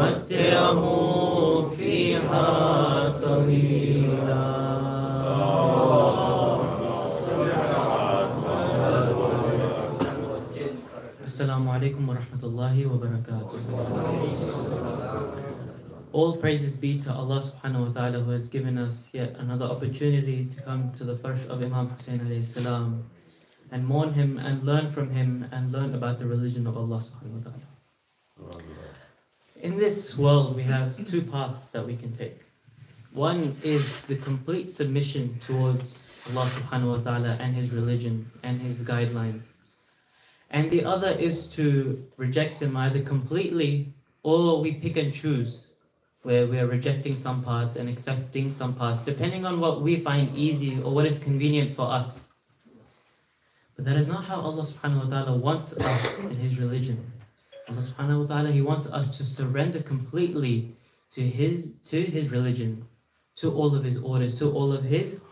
ومتعه فيها طويلا. Assalamu alaikum wa rahmatullahi wa barakatuh. All praises be to Allah subhanahu wa ta'ala, who has given us yet another opportunity to come to the first of Imam Hussein alayhi salam and mourn him and learn from him and learn about the religion of Allah subhanahu wa ta'ala. In this world we have two paths that we can take. One is the complete submission towards Allah subhanahu wa ta'ala and His religion and His guidelines. And the other is to reject Him either completely or we pick and choose, where we are rejecting some parts and accepting some parts, depending on what we find easy or what is convenient for us. But that is not how Allah subhanahu wa ta'ala wants us in His religion. Allah subhanahu wa ta'ala, He wants us to surrender completely to His religion, to all of His orders, to all of His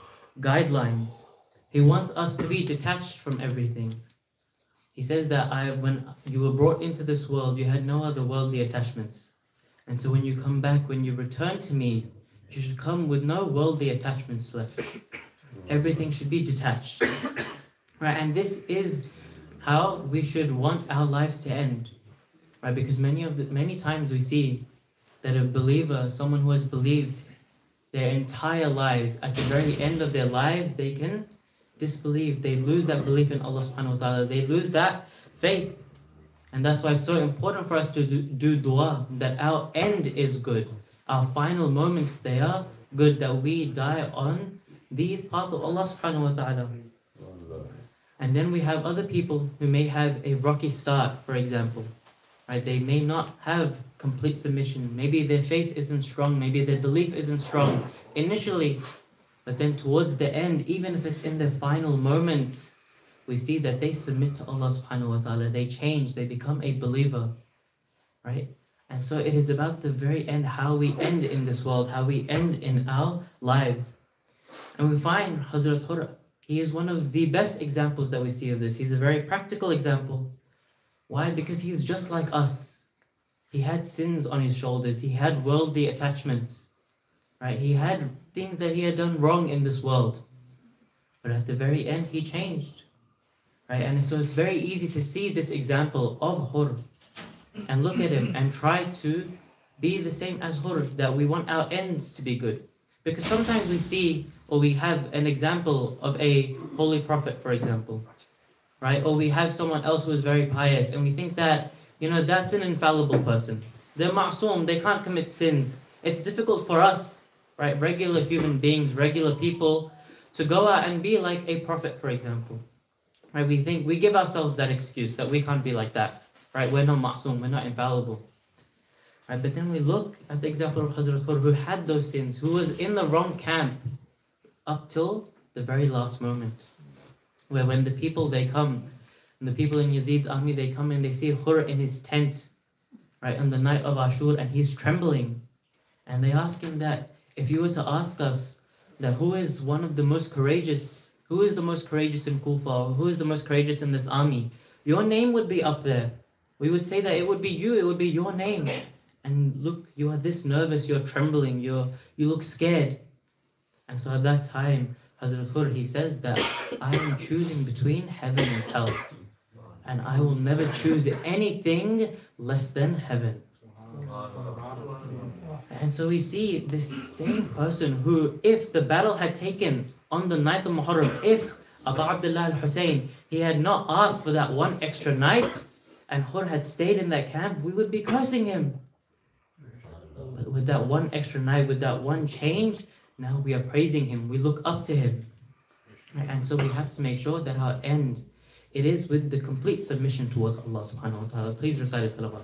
guidelines. He wants us to be detached from everything. He says that when you were brought into this world, you had no other worldly attachments. And so when you come back, when you return to me, you should come with no worldly attachments left. Everything should be detached. Right? And this is how we should want our lives to end. Right? Because many times we see that a believer, someone who has believed their entire lives, at the very end of their lives, they can disbelieve. They lose that belief in Allah subhanahu wa ta'ala. They lose that faith. And that's why it's so important for us to do dua, that our end is good. Our final moments, they are good, that we die on the path of Allah subhanahu wa ta'ala. And then we have other people who may have a rocky start, for example. Right? They may not have complete submission. Maybe their faith isn't strong. Maybe their belief isn't strong initially. But then towards the end, even if it's in their final moments, we see that they submit to Allah subhanahu wa ta'ala. They change. They become a believer. Right? And so it is about the very end, how we end in this world, how we end in our lives. And we find Hazrat Hur, he is one of the best examples that we see of this. He's a very practical example. Why? Because he's just like us. He had sins on his shoulders. He had worldly attachments. Right? He had things that he had done wrong in this world. But at the very end, he changed. Right? And so it's very easy to see this example of Hur and look at him and try to be the same as Hur, that we want our ends to be good. Because sometimes we see, or we have an example of a holy prophet, for example. Right? Or we have someone else who is very pious, and we think that, that's an infallible person. They're ma'soom, they can't commit sins. It's difficult for us, right, regular human beings, regular people, to go out and be like a prophet, for example. Right? We give ourselves that excuse that we can't be like that. Right? We're not ma'soom, we're not infallible. Right? But then we look at the example of Hazrat Hur, who had those sins, who was in the wrong camp up till the very last moment. Where when the people, they come, and the people in Yazid's army, they come and they see Hur in his tent, right, on the night of Ashur, and he's trembling. And they ask him that, if you were to ask us that who is one of the most courageous, who is the most courageous in Kufa, or who is the most courageous in this army, your name would be up there. We would say that it would be you, it would be your name. And look, you are this nervous, you're trembling, you look scared. And so at that time, Hazrat Hur, he says that I am choosing between heaven and hell. And I will never choose anything less than heaven. And so we see this same person who, if the battle had taken on the 9th of Muharram, if Abu Abdullah al-Hussein, he had not asked for that one extra night, and Hur had stayed in that camp, we would be cursing him. But with that one extra night, with that one change, now we are praising him, we look up to him. And so we have to make sure that our end, it is with the complete submission towards Allah subhanahu wa ta'ala. Please recite a salawat.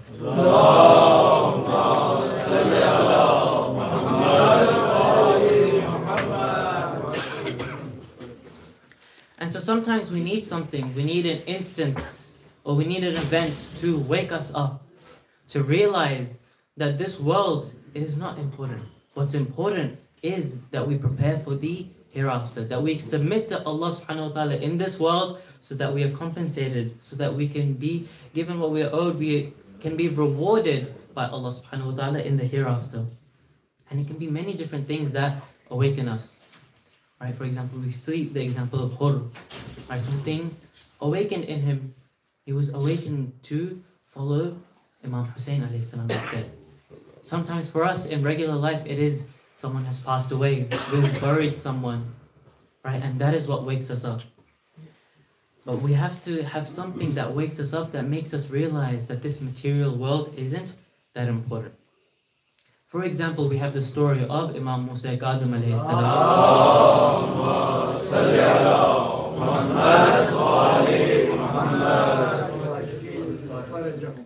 And so sometimes we need something, we need an instance, or we need an event to wake us up, to realize that this world is not important. What's important is that we prepare for the hereafter, that we submit to Allah subhanahu wa ta'ala in this world so that we are compensated, so that we can be given what we are owed, we can be rewarded by Allah subhanahu wa ta'ala in the hereafter. And it can be many different things that awaken us. Right? For example, we see the example of Hur. Right? Something awakened in him. He was awakened to follow Imam Hussein alayhi salam instead. Sometimes for us in regular life, it is someone has passed away, we've buried someone, right? And that is what wakes us up. But we have to have something that wakes us up, that makes us realize that this material world isn't that important. For example, we have the story of Imam Musa Qadim alayhi salam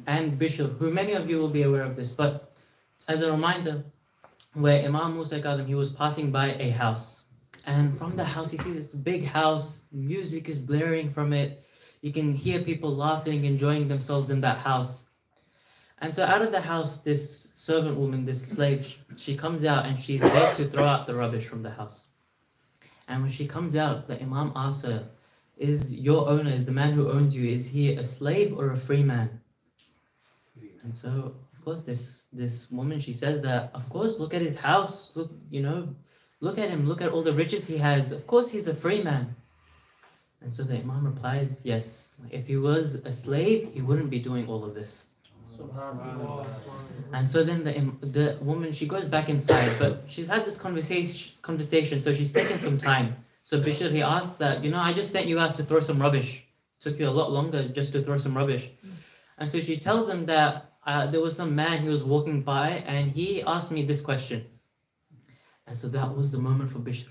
and Bishr, who many of you will be aware of this, but as a reminder, where Imam Musa Qadim, he was passing by a house, and from the house he sees this big house, music is blaring from it, you can hear people laughing, enjoying themselves in that house. And so out of the house, this servant woman, this slave, she comes out and she's there to throw out the rubbish from the house. And when she comes out, the Imam asks her, is your owner, is the man who owns you, is he a slave or a free man? And so, of course, this woman, she says that, of course, look at his house, look, look at him, look at all the riches he has. Of course, he's a free man. And so the Imam replies, yes, if he was a slave, he wouldn't be doing all of this. And so then the woman, she goes back inside, but she's had this conversation, so she's taken some time. So Bishr, he asks that, I just sent you out to throw some rubbish. It took you a lot longer just to throw some rubbish. And so she tells him that there was some man, he was walking by, and he asked me this question. And so that was the moment for Bishr.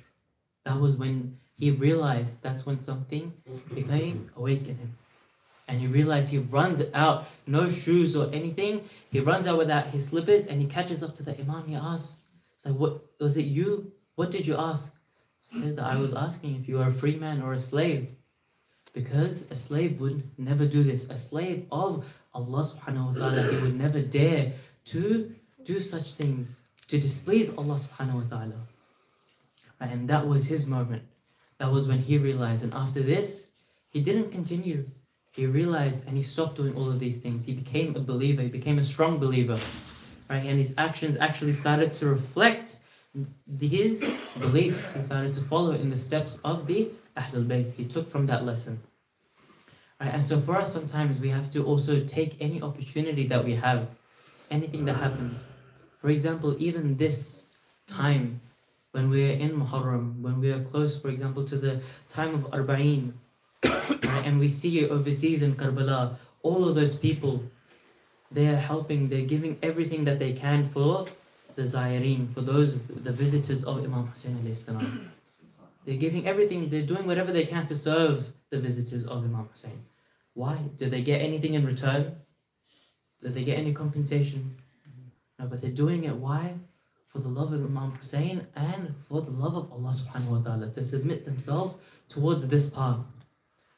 That was when he realized, that's when something became awake in him. And he realized, he runs out, no shoes or anything. He runs out without his slippers, and he catches up to the Imam. He asks, what was it you? What did you ask? He said that I was asking if you are a free man or a slave. Because a slave would never do this. A slave of Allah subhanahu wa ta'ala, he would never dare to do such things, to displease Allah subhanahu wa ta'ala. And that was his moment. That was when he realized. And after this, he didn't continue. He realized and he stopped doing all of these things. He became a believer. He became a strong believer. Right? And his actions actually started to reflect his beliefs. He started to follow in the steps of the Ahlul Bayt. He took from that lesson. Right? And so for us, sometimes we have to also take any opportunity that we have, anything that happens. For example, even this time, when we are in Muharram, when we are close, for example, to the time of Arba'een, right? And we see overseas in Karbala, all of those people, they are helping, they're giving everything that they can for the Zayareen, for the visitors of Imam Hussein alayhi salam. They're giving everything, they're doing whatever they can to serve the visitors of Imam Hussein. Why? Do they get anything in return? Do they get any compensation? No, but they're doing it, why? For the love of Imam Hussein and for the love of Allah subhanahu wa ta'ala, to submit themselves towards this path.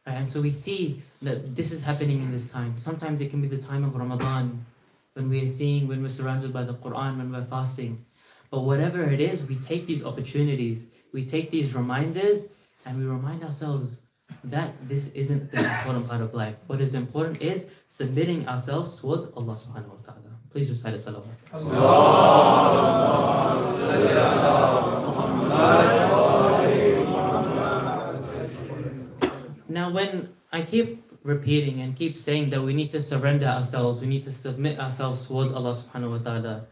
Right? And so we see that this is happening in this time. Sometimes it can be the time of Ramadan, when we're surrounded by the Quran, when we're fasting. But whatever it is, we take these opportunities, we take these reminders, and we remind ourselves that this isn't the important part of life. What is important is submitting ourselves towards Allah subhanahu wa ta'ala. Please recite a salawat. Now when I keep repeating and keep saying that we need to surrender ourselves, we need to submit ourselves towards Allah subhanahu wa ta'ala,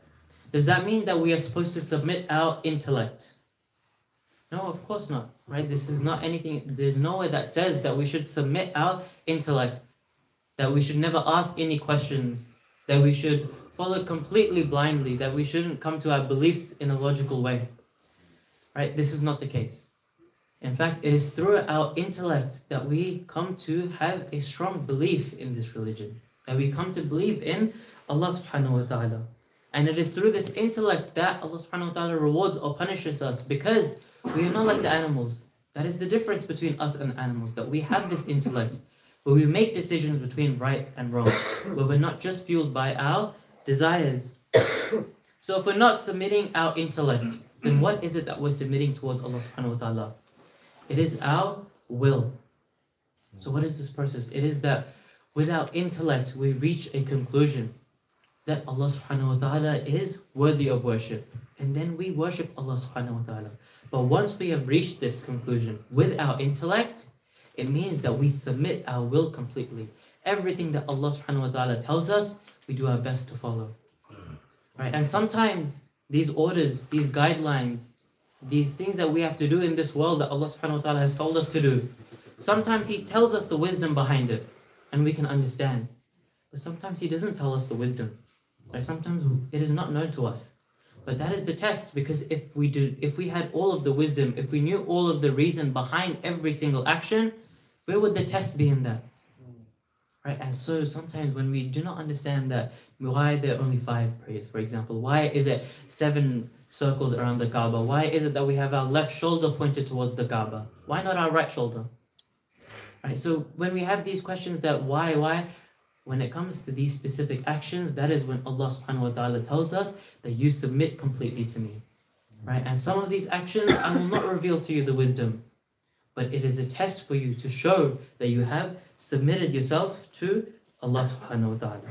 does that mean that we are supposed to submit our intellect? No, of course not, right? This is not anything, there's nowhere that says that we should submit our intellect, that we should never ask any questions, that we should follow completely blindly, that we shouldn't come to our beliefs in a logical way, right? This is not the case. In fact, it is through our intellect that we come to have a strong belief in this religion, that we come to believe in Allah subhanahu wa ta'ala. And it is through this intellect that Allah subhanahu wa ta'ala rewards or punishes us, because we are not like the animals. That is the difference between us and animals, that we have this intellect, where we make decisions between right and wrong, where we're not just fueled by our desires. So if we're not submitting our intellect, then what is it that we're submitting towards Allah subhanahu wa ta'ala? It is our will. So what is this process? It is that with our intellect, we reach a conclusion. that Allah subhanahu wa ta'ala is worthy of worship. And then we worship Allah subhanahu wa ta'ala. But once we have reached this conclusion with our intellect, it means that we submit our will completely. Everything that Allah subhanahu wa ta'ala tells us, we do our best to follow. Right? And sometimes these orders, these guidelines, these things that we have to do in this world that Allah subhanahu wa ta'ala has told us to do, sometimes He tells us the wisdom behind it and we can understand. But sometimes He doesn't tell us the wisdom. Right? Sometimes it is not known to us. But that is the test, because if we had all of the wisdom, if we knew all of the reason behind every single action, where would the test be in that? Right? And so sometimes when we do not understand that, why there are only 5 prayers, for example, why is it 7 circles around the Kaaba? Why is it that we have our left shoulder pointed towards the Kaaba? Why not our right shoulder? Right? So when we have these questions that why, when it comes to these specific actions, that is when Allah subhanahu wa ta'ala tells us that you submit completely to me. Right? And some of these actions, I will not reveal to you the wisdom, but it is a test for you to show that you have submitted yourself to Allah subhanahu wa ta'ala.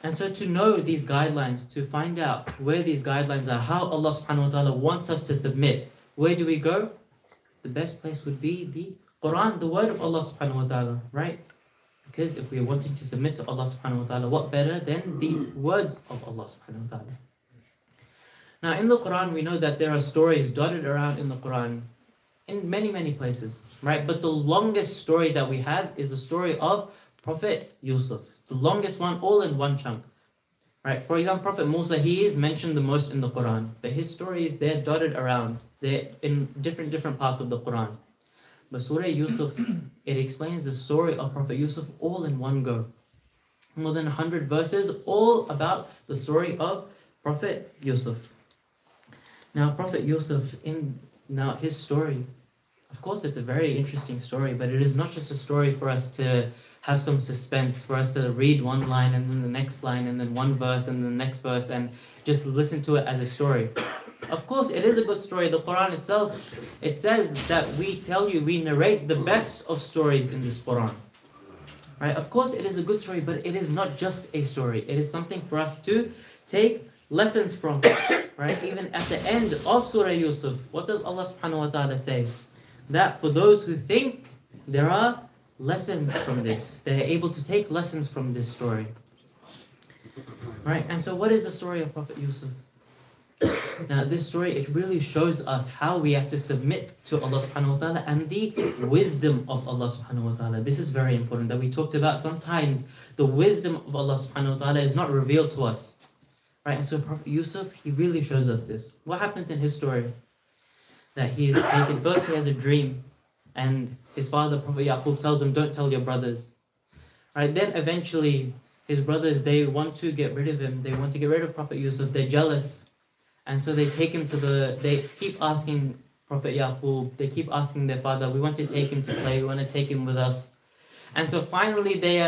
And so to know these guidelines, to find out where these guidelines are, how Allah subhanahu wa ta'ala wants us to submit, where do we go? The best place would be the Quran, the word of Allah subhanahu wa ta'ala, right? Because if we are wanting to submit to Allah subhanahu wa ta'ala, what better than the words of Allah subhanahu wa ta'ala? Now in the Quran, we know that there are stories dotted around in the Quran in many, many places, right? But the longest story that we have is the story of Prophet Yusuf. The longest one, all in one chunk, right? For example, Prophet Musa, he is mentioned the most in the Quran, but his story is there dotted around. They're in different parts of the Quran. But Surah Yusuf, it explains the story of Prophet Yusuf all in one go. More than 100 verses, all about the story of Prophet Yusuf. Now, Prophet Yusuf, now his story, of course, it's a very interesting story, but it is not just a story for us to have some suspense, for us to read one line and then the next line and then one verse and the next verse and just listen to it as a story. Of course, it is a good story. The Quran itself, it says that we narrate the best of stories in this Quran. Right? Of course, it is a good story, but it is not just a story. It is something for us to take lessons from. Right? Even at the end of Surah Yusuf, what does Allah subhanahu wa ta'ala say? That for those who think, there are lessons from this. They are able to take lessons from this story. Right? And so what is the story of Prophet Yusuf? Now this story, it really shows us how we have to submit to Allah subhanahu wa ta'ala and the wisdom of Allah subhanahu wa ta'ala. This is very important that we talked about. Sometimes the wisdom of Allah subhanahu wa ta'ala is not revealed to us. Right? And so Prophet Yusuf, he really shows us this. What happens in his story? That he is taken, first he has a dream, and his father, Prophet Yaqub, tells him, don't tell your brothers. Right? Then eventually his brothers, they want to get rid of him. They want to get rid of Prophet Yusuf. They're jealous. And so they take him they keep asking Prophet Yaqub, they keep asking their father, we want to take him to play, we want to take him with us. And so finally they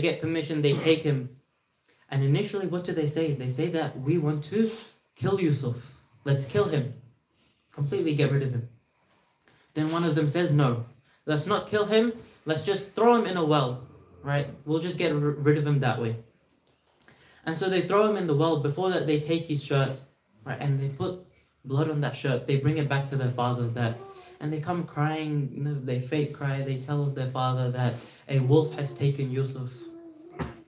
get permission, they take him. And initially, what do they say? They say that we want to kill Yusuf. Let's kill him. Completely get rid of him. Then one of them says, no, let's not kill him, let's just throw him in a well. Right? We'll just get rid of him that way. And so they throw him in the well. Before that, they take his shirt. Right, and they put blood on that shirt. They bring it back to their father, and they come crying. They fake cry. They tell their father that a wolf has taken Yusuf.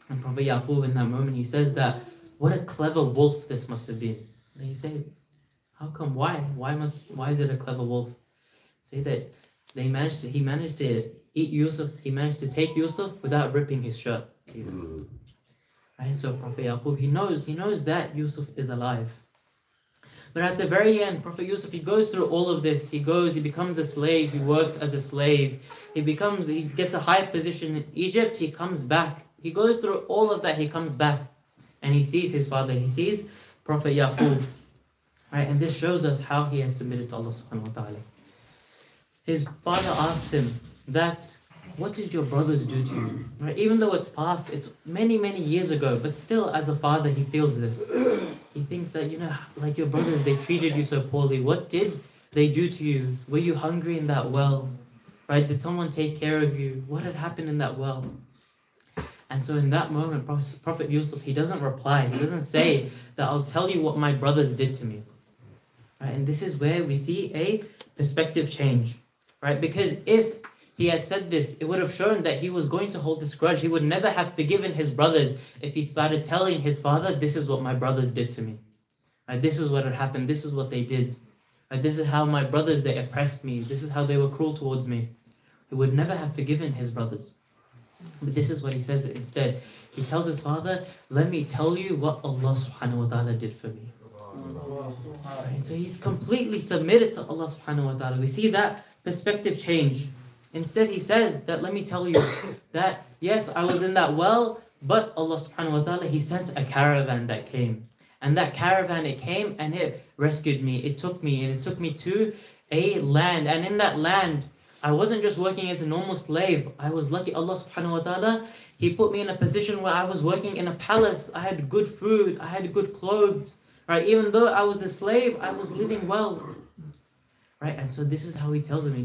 And Prophet Yaqub, in that moment, he says that, what a clever wolf this must have been. And he said, how come? Why? Why is it a clever wolf? Say that he managed to eat Yusuf. He managed to take Yusuf without ripping his shirt. Right, so Prophet Yaqub, he knows that Yusuf is alive. But at the very end, Prophet Yusuf, he goes through all of this. He becomes a slave, he works as a slave. He gets a high position in Egypt, he comes back. He goes through all of that, he comes back. And he sees his father, he sees Prophet Yaqub. Right? And this shows us how he has submitted to Allah subhanahu wa ta'ala. His father asks him that, what did your brothers do to you? Right? Even though it's past, it's many, many years ago, but still as a father, he feels this. He thinks that, like your brothers, they treated you so poorly. What did they do to you? Were you hungry in that well? Right? Did someone take care of you? What had happened in that well? And so in that moment, Prophet Yusuf, he doesn't reply. He doesn't say that I'll tell you what my brothers did to me. Right? And this is where we see a perspective change. Right? Because if he had said this, it would have shown that he was going to hold this grudge. He would never have forgiven his brothers if he started telling his father, this is what my brothers did to me. Right? This is what had happened. This is what they did. Right? This is how my brothers, they oppressed me. This is how they were cruel towards me. He would never have forgiven his brothers. But this is what he says instead. He tells his father, let me tell you what Allah subhanahu wa ta'ala did for me. Right? So he's completely submitted to Allah subhanahu wa ta'ala. We see that perspective change. Instead he says that let me tell you that yes, I was in that well, but Allah subhanahu wa ta'ala, he sent a caravan that came. And that caravan, it came and it rescued me. It took me to a land. And in that land, I wasn't just working as a normal slave. I was lucky. Allah subhanahu wa ta'ala, he put me in a position where I was working in a palace. I had good food. I had good clothes. Right? Even though I was a slave, I was living well. Right? And so this is how he tells him. He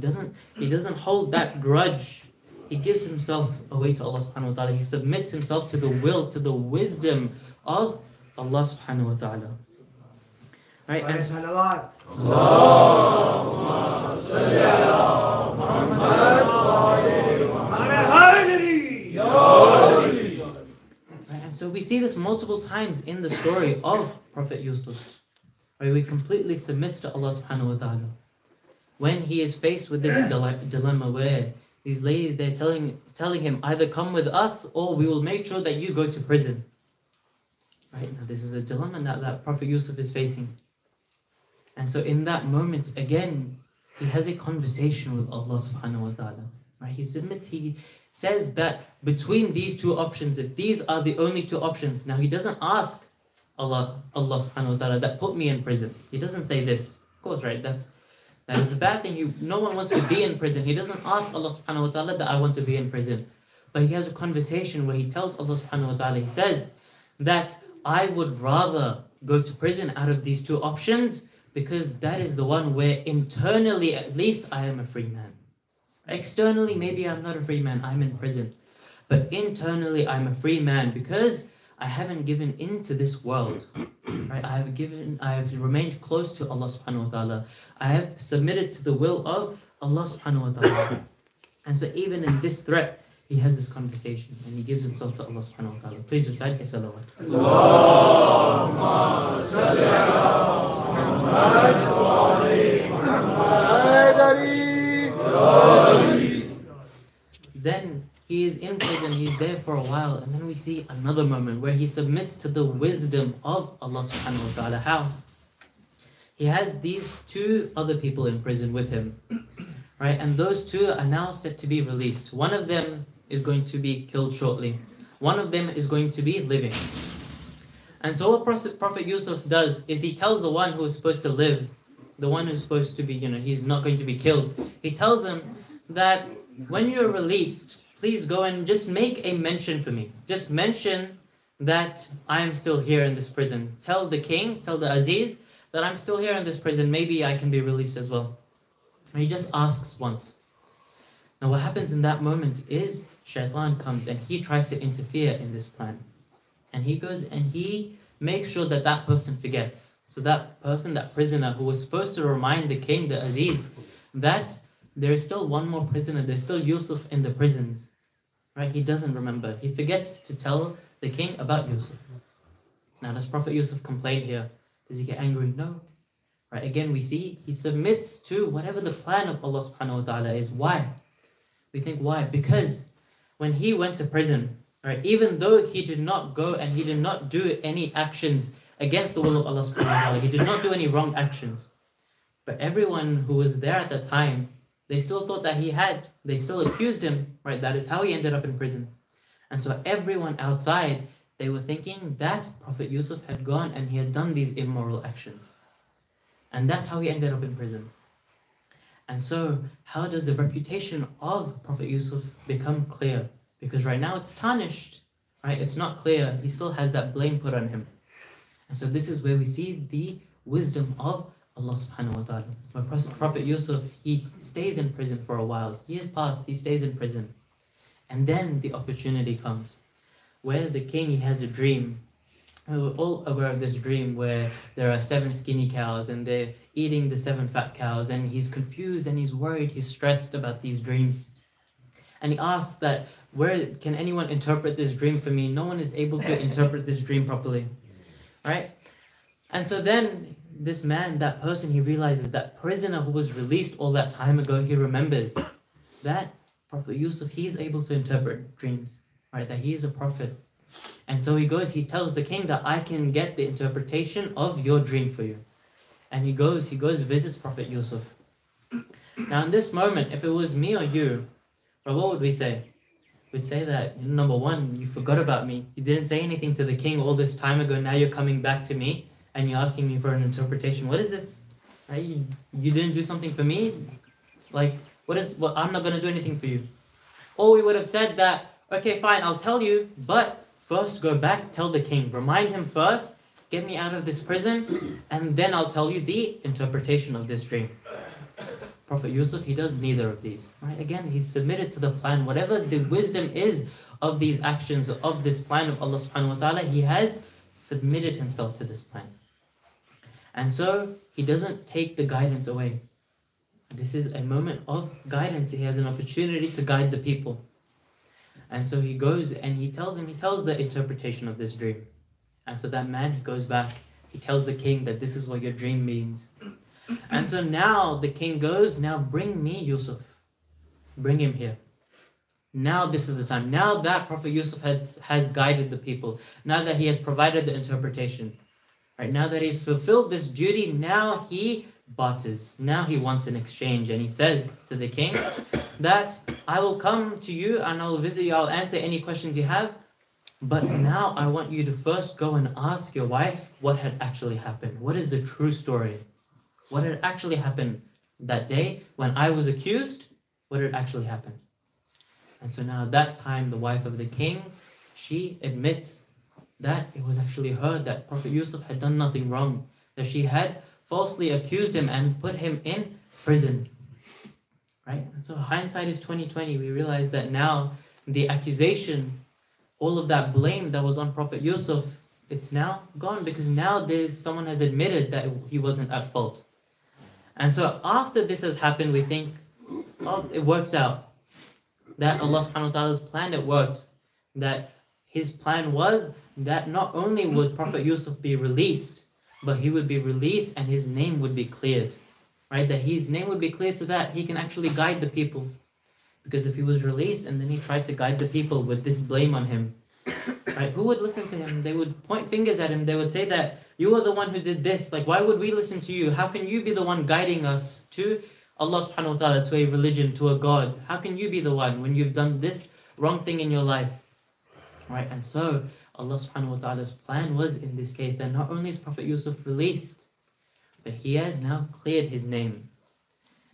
doesn't hold that grudge. He gives himself away to Allah subhanahu wa ta'ala. He submits himself to the will, to the wisdom of Allah subhanahu wa ta'ala. Right? And and so we see this multiple times in the story of Prophet Yusuf, where he completely submits to Allah subhanahu wa ta'ala. When he is faced with this dilemma where these ladies, they're telling him, either come with us or we will make sure that you go to prison. Right? Now this is a dilemma that Prophet Yusuf is facing. And so in that moment, again, he has a conversation with Allah subhanahu wa ta'ala. Right? He submits, he says that between these two options, if these are the only two options, now he doesn't ask Allah subhanahu wa ta'ala that put me in prison. He doesn't say this. Of course, right? That is a bad thing. No one wants to be in prison. He doesn't ask Allah subhanahu wa ta'ala that I want to be in prison. But he has a conversation where he tells Allah subhanahu wa ta'ala, he says that I would rather go to prison out of these two options because that is the one where internally at least I am a free man. Externally maybe I'm not a free man, I'm in prison. But internally I'm a free man because I haven't given into this world. Right? I have remained close to Allah subhanahu wa ta'ala. I have submitted to the will of Allah subhanahu wa ta'ala. And so even in this threat, he has this conversation and he gives himself to Allah subhanahu wa ta'ala. Please recite his salawat. Allahumma salli ala Muhammad wa ali Muhammad. Then he is in prison, he's there for a while, and then we see another moment where he submits to the wisdom of Allah subhanahu wa ta'ala. How? He has these two other people in prison with him. Right? And those two are now set to be released. One of them is going to be killed shortly. One of them is going to be living. And so what Prophet Yusuf does is he tells the one who is supposed to live, the one who's supposed to be, he's not going to be killed. He tells him that when you're released, please go and just make a mention for me. Just mention that I am still here in this prison. Tell the king, tell the Aziz that I'm still here in this prison. Maybe I can be released as well. And he just asks once. Now what happens in that moment is Shaitan comes and he tries to interfere in this plan. And he goes and he makes sure that that person forgets. So that person, that prisoner who was supposed to remind the king, the Aziz, that there is still one more prisoner, there's still Yusuf in the prisons. Right? He doesn't remember. He forgets to tell the king about Yusuf. Now does Prophet Yusuf complain here? Does he get angry? No. Right? Again, we see he submits to whatever the plan of Allah subhanahu wa ta'ala is. Why? We think why? Because when he went to prison, right, even though he did not go and he did not do any actions against the will of Allah subhanahu wa ta'ala, he did not do any wrong actions. But everyone who was there at the time, they still thought that he had. They still accused him, right? That is how he ended up in prison. And so everyone outside, they were thinking that Prophet Yusuf had gone and he had done these immoral actions. And that's how he ended up in prison. And so how does the reputation of Prophet Yusuf become clear? Because right now it's tarnished, right? It's not clear. He still has that blame put on him. And so this is where we see the wisdom of Allah subhanahu wa ta'ala. When Prophet Yusuf, he stays in prison for a while. Years pass, he stays in prison. And then the opportunity comes. where the king, he has a dream. We're all aware of this dream where there are 7 skinny cows and they're eating the 7 fat cows, and he's confused and he's worried, he's stressed about these dreams. And he asks that, where can anyone interpret this dream for me? No one is able to interpret this dream properly, right? And so then this man, that person, he realizes that prisoner who was released all that time ago, he remembers that Prophet Yusuf, he's able to interpret dreams, right? That he is a prophet. And so he goes, he tells the king that I can get the interpretation of your dream for you. And he goes, visits Prophet Yusuf. Now in this moment, if it was me or you, well, what would we say? We'd say that, number one, you forgot about me. You didn't say anything to the king all this time ago. Now you're coming back to me and you're asking me for an interpretation. What is this? Right? You didn't do something for me? Like, I'm not going to do anything for you. Or we would have said that, okay, fine, I'll tell you, but first go back, tell the king. Remind him first, get me out of this prison, and then I'll tell you the interpretation of this dream. Prophet Yusuf, he does neither of these. Right? Again, he's submitted to the plan. Whatever the wisdom is of these actions, of this plan of Allah subhanahu wa ta'ala, he has submitted himself to this plan. And so, he doesn't take the guidance away. This is a moment of guidance. He has an opportunity to guide the people. And so he goes and he tells the interpretation of this dream. And so that man, he goes back, he tells the king that this is what your dream means. And so now the king goes, now bring me Yusuf. Bring him here. Now this is the time. Now that Prophet Yusuf has guided the people. Now that he has provided the interpretation. Right? Now that he's fulfilled this duty, now he barters. Now he wants an exchange. And he says to the king that I will come to you and I will visit you. I'll answer any questions you have. But now I want you to first go and ask your wife what had actually happened. What is the true story? What had actually happened that day when I was accused? What had actually happened? And so now at that time, the wife of the king, she admits that it was actually her, that Prophet Yusuf had done nothing wrong, that she had falsely accused him and put him in prison. Right? And so hindsight is 20/20. We realize that now the accusation, all of that blame that was on Prophet Yusuf, it's now gone, because now someone has admitted that he wasn't at fault. And so after this has happened, we think, oh, it works out. That Allah subhanahu wa ta'ala's plan, it worked. That his plan was that not only would Prophet Yusuf be released, but he would be released and his name would be cleared. Right? That his name would be cleared so that he can actually guide the people. Because if he was released and then he tried to guide the people with this blame on him, right? Who would listen to him? They would point fingers at him. They would say that you are the one who did this. Like, why would we listen to you? How can you be the one guiding us to Allah subhanahu wa ta'ala, to a religion, to a God? How can you be the one when you've done this wrong thing in your life? Right? And so Allah subhanahu wa ta'ala's plan was in this case that not only is Prophet Yusuf released, but he has now cleared his name.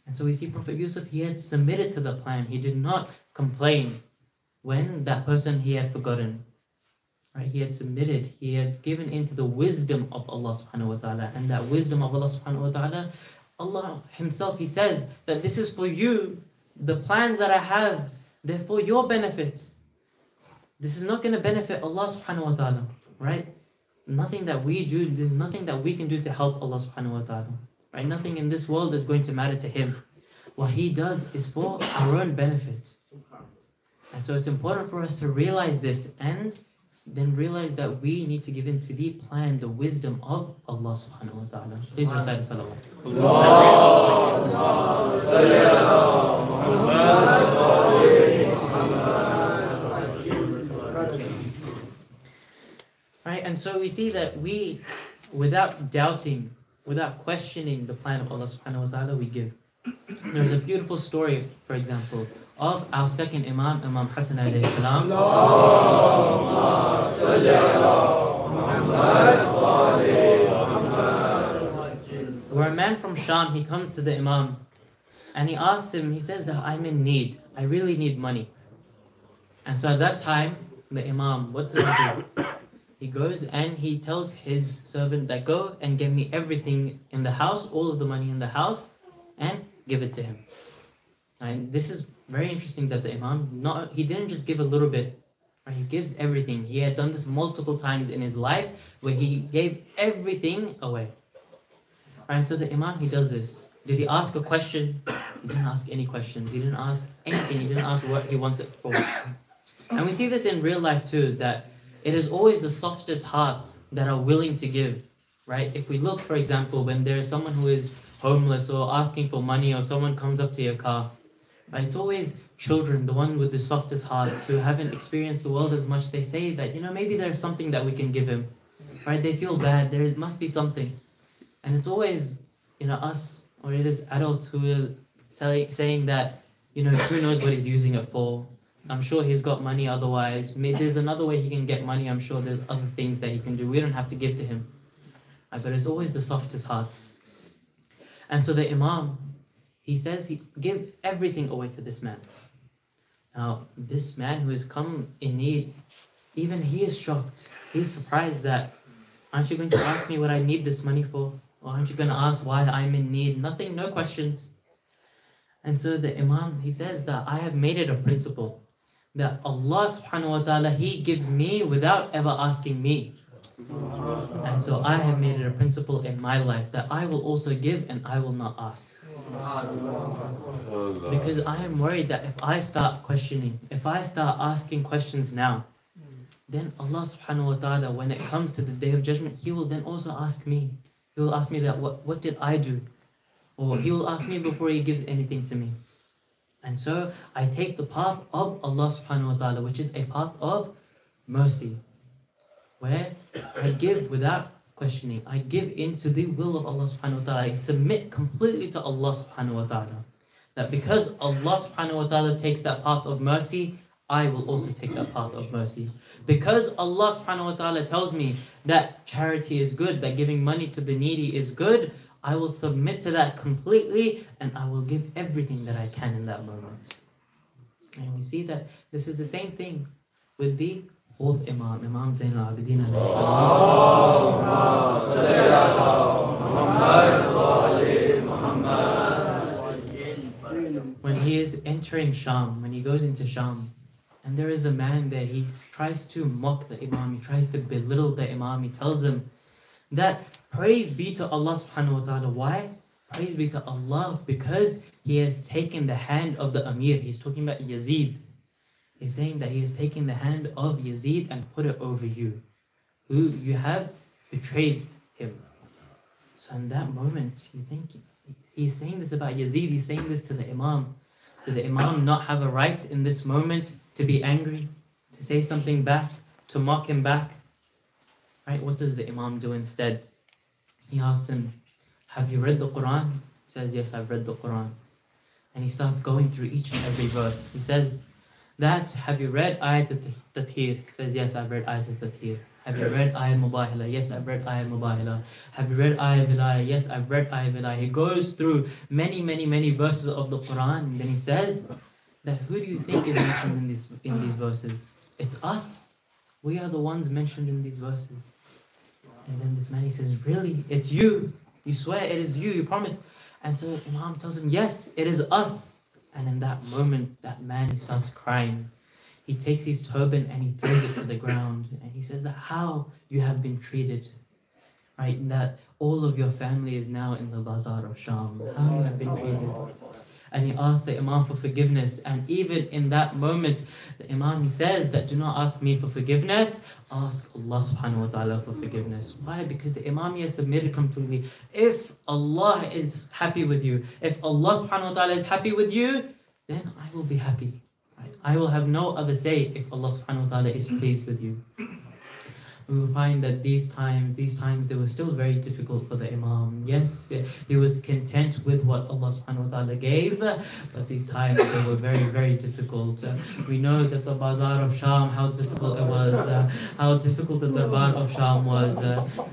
And so we see Prophet Yusuf, he had submitted to the plan. He did not complain when that person he had forgotten. Right? He had submitted. He had given into the wisdom of Allah subhanahu wa ta'ala. And that wisdom of Allah subhanahu wa ta'ala, Allah himself, he says that this is for you. The plans that I have, they're for your benefit. This is not going to benefit Allah subhanahu wa ta'ala. Right? Nothing that we do, there's nothing that we can do to help Allah subhanahu wa ta'ala. Right? Nothing in this world is going to matter to him. What he does is for our own benefit. And so it's important for us to realize this and then realize that we need to give in to the plan, the wisdom of Allah subhanahu wa ta'ala. Please recite the salawat. Right, and so we see that we, without doubting, without questioning the plan of Allah subhanahu wa ta'ala, we give. There's a beautiful story, for example, of our second Imam, Imam Hassan alayhi salam. Where a man from Sham, he comes to the Imam and he asks him, he says that I'm in need, I really need money. And so at that time, the Imam, what does he do? He goes and he tells his servant that go and get me everything in the house, all of the money in the house, and give it to him. And this is very interesting that the Imam, he didn't just give a little bit. Right? He gives everything. He had done this multiple times in his life where he gave everything away. Right? So the Imam, he does this. Did he ask a question? He didn't ask any questions. He didn't ask anything. He didn't ask what he wants it for. And we see this in real life too, that it is always the softest hearts that are willing to give. Right? If we look, for example, when there is someone who is homeless or asking for money, or someone comes up to your car, right? It's always children, the one with the softest hearts, who haven't experienced the world as much. They say that, maybe there's something that we can give him, right? They feel bad. There must be something. And it's always, us, or it is adults who are saying that, who knows what he's using it for. I'm sure he's got money otherwise. Maybe there's another way he can get money. I'm sure there's other things that he can do. We don't have to give to him. Right? But it's always the softest hearts. And so the Imam, he says, he give everything away to this man. Now, this man who has come in need, even he is shocked. He's surprised that, aren't you going to ask me what I need this money for? Or aren't you going to ask why I'm in need? Nothing, no questions. And so the Imam, he says that I have made it a principle that Allah subhanahu wa ta'ala, He gives me without ever asking me. And so I have made it a principle in my life that I will also give and I will not ask. Because I am worried that if I start questioning, if I start asking questions now, then Allah subhanahu wa ta'ala, when it comes to the Day of Judgment, He will then also ask me. He will ask me that, what did I do? Or He will ask me before He gives anything to me. And so I take the path of Allah subhanahu wa ta'ala, which is a path of mercy, where I give without questioning. I give into the will of Allah subhanahu wa ta'ala. I submit completely to Allah subhanahu wa ta'ala. That because Allah subhanahu wa ta'ala takes that path of mercy, I will also take that path of mercy. Because Allah subhanahu wa ta'ala tells me that charity is good, that giving money to the needy is good, I will submit to that completely and I will give everything that I can in that moment. And we see that this is the same thing with the fourth Imam, Imam Zain al-Abidin alayhi salam. When he is entering Sham, when he goes into Sham, and there is a man there, he tries to mock the Imam, he tries to belittle the Imam, he tells him that praise be to Allah subhanahu wa ta'ala. Why? Praise be to Allah because He has taken the hand of the Amir. He's talking about Yazid. He's saying that He has taken the hand of Yazid and put it over you, who you have betrayed him. So in that moment, you think he's saying this about Yazid, he's saying this to the Imam. Did the Imam not have a right in this moment to be angry, to say something back, to mock him back? Right? What does the Imam do instead? He asks him, have you read the Quran? He says, yes, I've read the Quran. And he starts going through each and every verse. He says, have you read Ayat al-Tathir? He says, yes, I've read Ayat al-Tathir. Have you read Ayat Mubahila? Yes, I've read Ayat Mubahila. Have you read Ayat Bilaya? Yes, I've read Ayat Bilaya. He goes through many verses of the Quran, and then he says that who do you think is mentioned in these verses? It's us. We are the ones mentioned in these verses. And then this man, he says, really? It's you? You swear it is you? You promise? And so Imam tells him, yes, it is us. And in that moment, that man, he starts crying. He takes his turban and he throws it to the ground. And he says that how you have been treated. Right? And that all of your family is now in the bazaar of Sham. How you have been treated. And he asks the Imam for forgiveness. And even in that moment, the Imam, he says that do not ask me for forgiveness, ask Allah subhanahu wa ta'ala for forgiveness. Why? Because the Imam has submitted completely. If Allah is happy with you, if Allah subhanahu wa ta'ala is happy with you, then I will be happy. Right? I will have no other say if Allah subhanahu wa ta'ala is pleased with you. We will find that these times, they were still very difficult for the Imam. Yes, he was content with what Allah subhanahu wa ta'ala gave, but these times they were very difficult. We know that the Bazaar of Sham, how difficult it was, how difficult the Darbar of Sham was,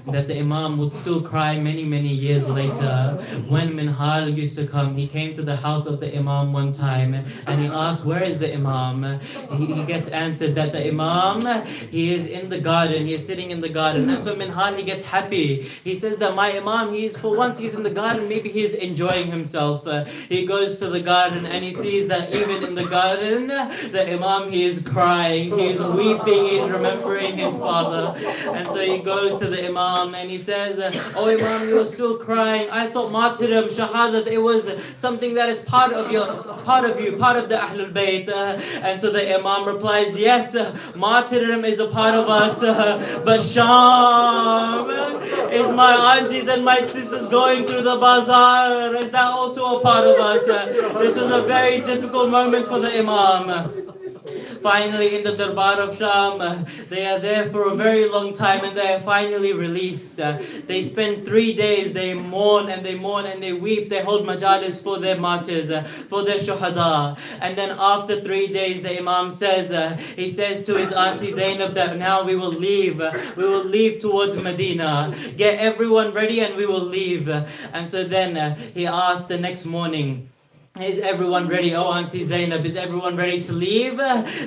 that the Imam would still cry many years later. When Minhal used to come, he came to the house of the Imam one time, and he asked, where is the Imam? He gets answered that the Imam, he is in the garden, he is sitting in the garden. And so Minhal, he gets happy. He says that my Imam, for once he's in the garden, maybe he's enjoying himself. He goes to the garden and he sees that even in the garden, the Imam, he is crying, he is weeping, he is remembering his father. And so he goes to the Imam and he says, oh Imam, you're still crying. I thought martyrdom, shahadat, it was something that is part of you, part of the Ahlul Bayt. And so the Imam replies, yes, martyrdom is a part of us, but Sham is my aunties and my sisters going through the bazaar. Is that also a part of us? This was a very difficult moment for the Imam. Finally, in the Darbar of Sham, they are there for a very long time and they are finally released. They spend 3 days, they mourn and they mourn and they weep. They hold majalis for their martyrs, for their shuhada. And then after 3 days, the Imam says, he says to his auntie Zainab that now we will leave. We will leave towards Medina. Get everyone ready and we will leave. And so then he asked the next morning, is everyone ready? Oh, Auntie Zainab, is everyone ready to leave?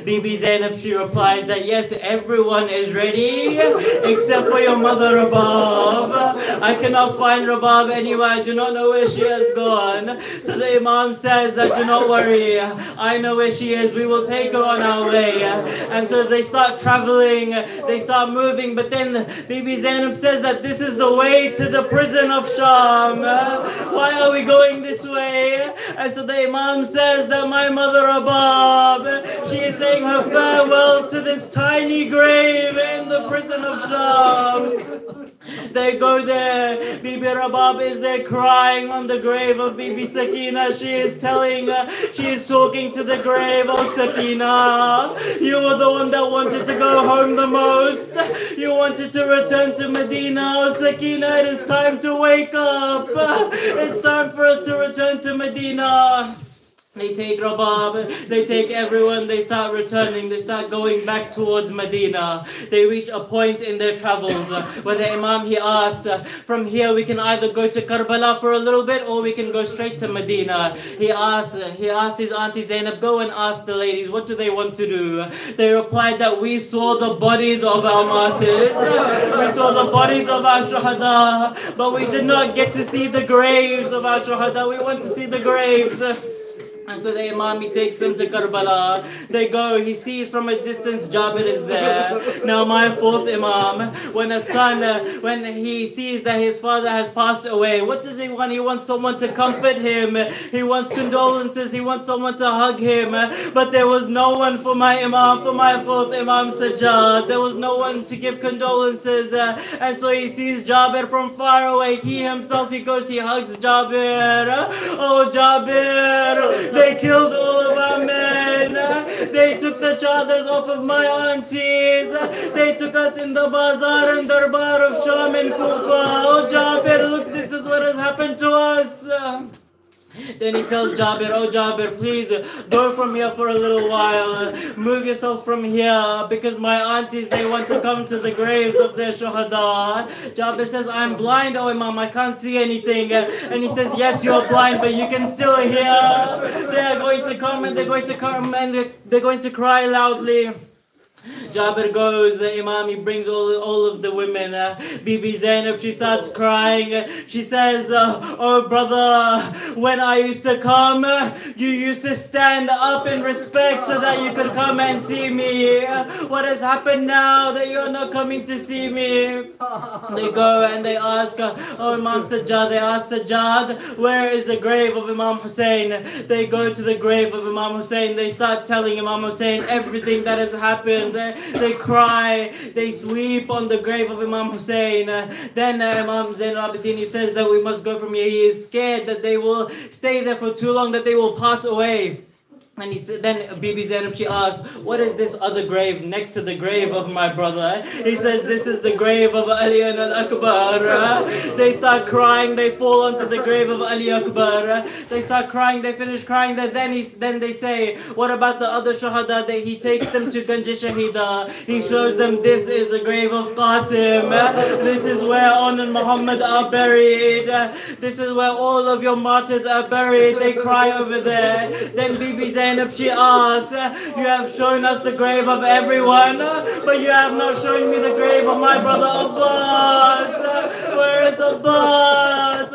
Bibi Zainab, she replies that yes, everyone is ready except for your mother Rabab. I cannot find Rabab anywhere. I do not know where she has gone. So the Imam says that do not worry. I know where she is. We will take her on our way. And so they start traveling. They start moving. But then Bibi Zainab says that this is the way to the prison of Sham. Why are we going this way? And so the Imam says that my mother Rabab, she is saying her farewell to this tiny grave in the prison of Sham. They go there. Bibi Rabab is there crying on the grave of Bibi Sakina. She is talking to the grave of Sakina. You were the one that wanted to go home the most. You wanted to return to Medina. Oh, Sakina, it is time to wake up. It's time for us to return to Medina. They take Rabab, they take everyone, they start returning, they start going back towards Medina. They reach a point in their travels where the Imam, he asks, from here we can either go to Karbala for a little bit or we can go straight to Medina. He asks his auntie Zainab, go and ask the ladies, what do they want to do? They replied that we saw the bodies of our martyrs, we saw the bodies of our shuhada, but we did not get to see the graves of our shuhada. We want to see the graves. And so the Imam, he takes them to Karbala. They go, he sees from a distance Jabir is there. Now my fourth Imam, when he sees that his father has passed away, what does he want? He wants someone to comfort him. He wants condolences. He wants someone to hug him. But there was no one for my Imam, for my fourth Imam Sajjad. There was no one to give condolences. And so he sees Jabir from far away. He himself, he goes, he hugs Jabir. Oh, Jabir, they killed all of our men. They took the chadars off of my aunties. They took us in the bazaar and darbar of Sham and Kufa. Oh Jabir, look, this is what has happened to us. Then he tells Jabir, oh Jabir, please go from here for a little while. Move yourself from here because my aunties, they want to come to the graves of their shuhada. Jabir says, I'm blind, oh Imam, I can't see anything. And he says, yes, you're blind, but you can still hear. They are going to come and they're going to come and they're going to cry loudly. Jabir goes, the Imam, he brings all of the women. Bibi Zainab, she starts crying. She says, oh brother, when I used to come, you used to stand up in respect so that you could come and see me. What has happened now that you're not coming to see me? They go and they ask, oh Imam Sajjad, they ask Sajjad, where is the grave of Imam Hussein? They go to the grave of Imam Hussein. They start telling Imam Hussein everything that has happened. They cry, they sweep on the grave of Imam Hussein. Then Imam Zain al-Abidin, he says that we must go from here. He is scared that they will stay there for too long, that they will pass away. And he said, then Bibi Zainab, she asks, what is this other grave next to the grave of my brother? He says, this is the grave of Ali and Al-Akbar. They start crying, they fall onto the grave of Ali Akbar. They start crying, they finish crying. Then they say, what about the other Shahada? That he takes them to Ganj Shahida. He shows them, this is the grave of Qasim. This is where On and Muhammad are buried. This is where all of your martyrs are buried. They cry over there. Then Bibi Zainab, Zainab, she asked, you have shown us the grave of everyone, but you have not shown me the grave of my brother Abbas. Where is Abbas?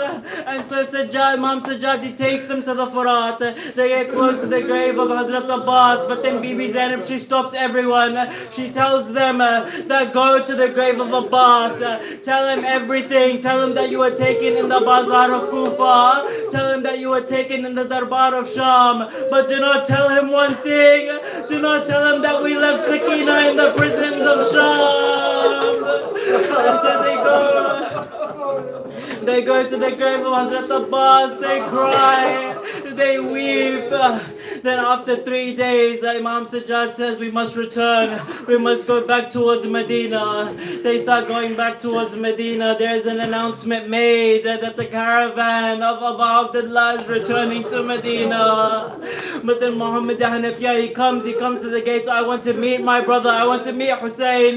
And so Imam Sajjad, takes them to the Furat. They get close to the grave of Hazrat Abbas, but then Bibi Zainab, she stops everyone. She tells them that go to the grave of Abbas. Tell him everything. Tell him that you were taken in the bazaar of Kufa. Tell him that you were taken in the Darbar of Sham. But do not tell him one thing. Do not tell him that we left Sakina in the prisons of Sham. And so they go to the grave of Hazrat Abbas. They cry. They weep. Then after 3 days, Imam Sajjad says, we must return. We must go back towards Medina. They start going back towards Medina. There is an announcement made that the caravan of Abu Abdullah is returning to Medina. But then Muhammad Hanafiya, he comes to the gates. I want to meet my brother. I want to meet Hussein.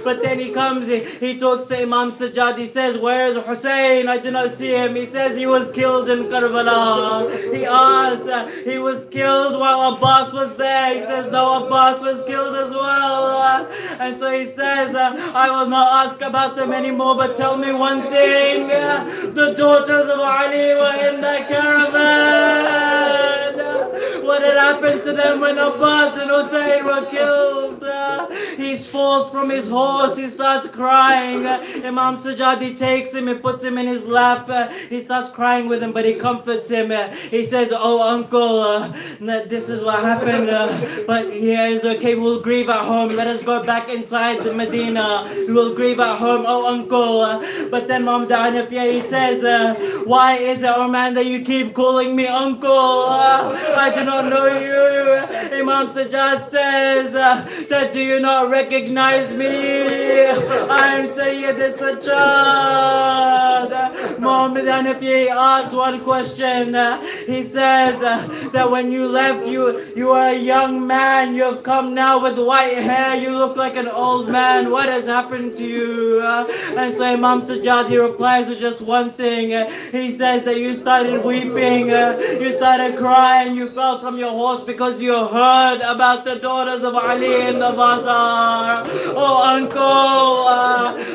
But then he comes, he talks to Imam Sajjad. He says, where is Hussein? I do not see him. He says he was killed in Karbala. He asks, he was killed while Abbas was there. He says, no, Abbas was killed as well. And so he says, I will not ask about them anymore, but tell me one thing. The daughters of Ali were in the caravan. What had happened to them when Abbas and Hussein were killed? He falls from his horse. He starts crying. Imam Sajjad takes him and puts him in his lap. He starts crying with him, but he comforts him. He says, oh uncle, this is what happened, but here is okay. We will grieve at home. Let us go back inside the Medina. We will grieve at home, oh uncle. But then Muhammad Hanafiya, he says, why is it, oh man, that you keep calling me uncle? I do not know you. Imam Sajjad says, that do you not recognize me? I am Sayyid Sajjad. Muhammad Hanafi asks one question. He says that when you left, you were a young man. You have come now with white hair. You look like an old man. What has happened to you? And so Imam Sajjad, he replies with just one thing. He says that you started weeping. You started crying. You fell from your horse because you heard about the daughters of Ali in the bazaar. Oh uncle,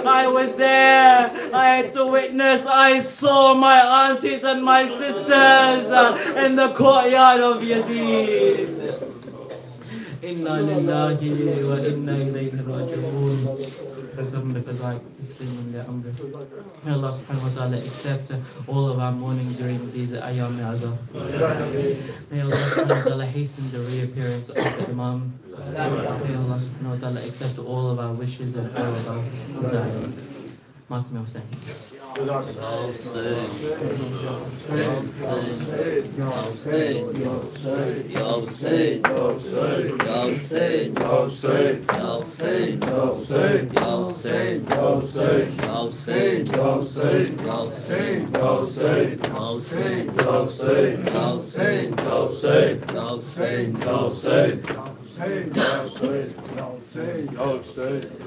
I was there. I had to witness. I saw my aunties and my sisters in the courtyard of Yazid. Inna lillahi wa inna ilayhi raji'un. May Allah subhanahu wa ta'ala accept all of our mourning during these ayam azam. May Allah subhanahu wa ta'ala hasten the reappearance of the Imam. May Allah subhanahu wa ta'ala accept all of our wishes and all of our desires. Matam Hussein.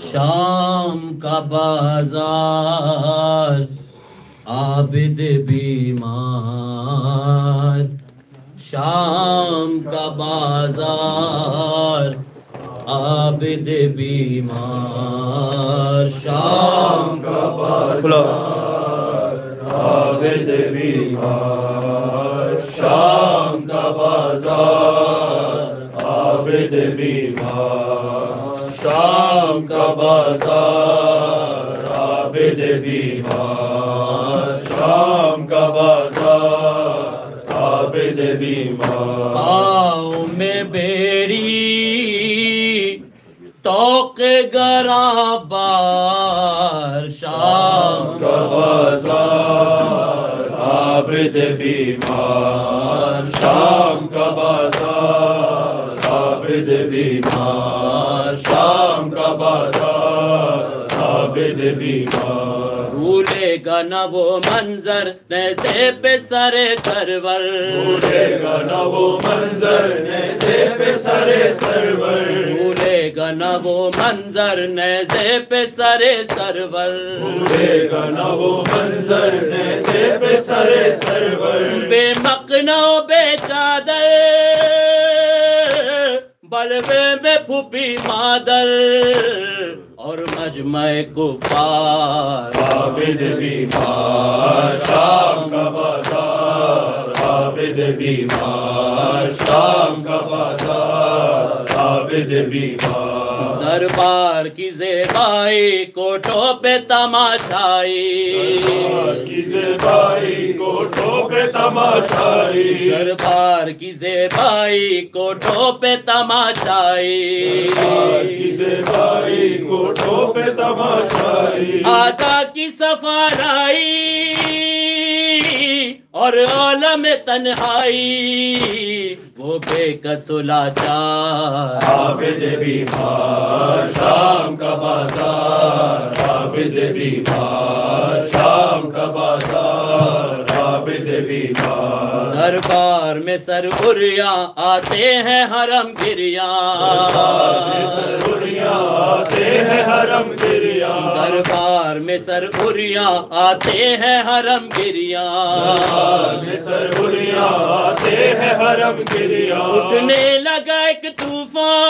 शाम का बाजार आबिद बीमार शाम का बाजार आबिद बीमार शाम का बाजार आबिद बीमार शाम का बाजार आबिद बीमार शाम का बाजार आबिद बीमार शाम का बाजार आबिद बीमार आओ में बेरी तौक गराबार शाम का बाजार आबिद बीमार शाम का बाजार आबिद बीमार शाम का बाजार आबिद बीमार भूलेगा न वो मंजर नैज़े पे सरे सरवर भूलेगा न वो मंजर नैज़े पे सरे सरवर भूलेगा न वो मंजर नैज़े पे सरे सरवर भूलेगा न वो मंजर नैज़े पे सरे सरवर बेमकनो बेचादर حلوے میں پھوپھی مادر اور مجمع کفار عابد بیمار شام کا بازار عابد بیمار شام کا بازار عابد بیمار دربار کی زیبائی کوٹوں پہ تماشائی دربار کی زیبائی کوٹوں پہ تماشائی دربار کی زیبائی کوٹوں پہ تماشائی دربار کی زیبائی کوٹوں پہ تماشائی آقا کی سفارائی اور عالم تنہائی وہ بے کس و لاچار عابد بیمار شام کا بازار عابد بیمار شام کا بازار عابد بیمار دربار میں سرگریاں آتے ہیں حرم گریاں سرگریاں آتے ہیں حرم گریاں دربار میں سرگریاں آتے ہیں حرم گریاں سرگریاں آتے ہیں حرم گریاں اٹھنے لگا ایک طوفان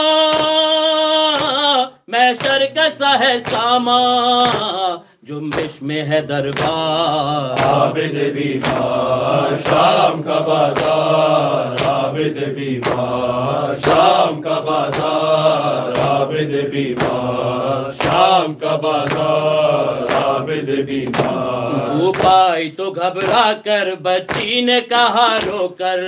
محشر کا سا ہے سامان جنبش میں ہے دربار عابد بیمار شام کا بازار عابد بیمار شام کا بازار عابد بیمار شام کا بازار عابد بیمار وہ پائی تو گھبرا کر بچی نے کہا رو کر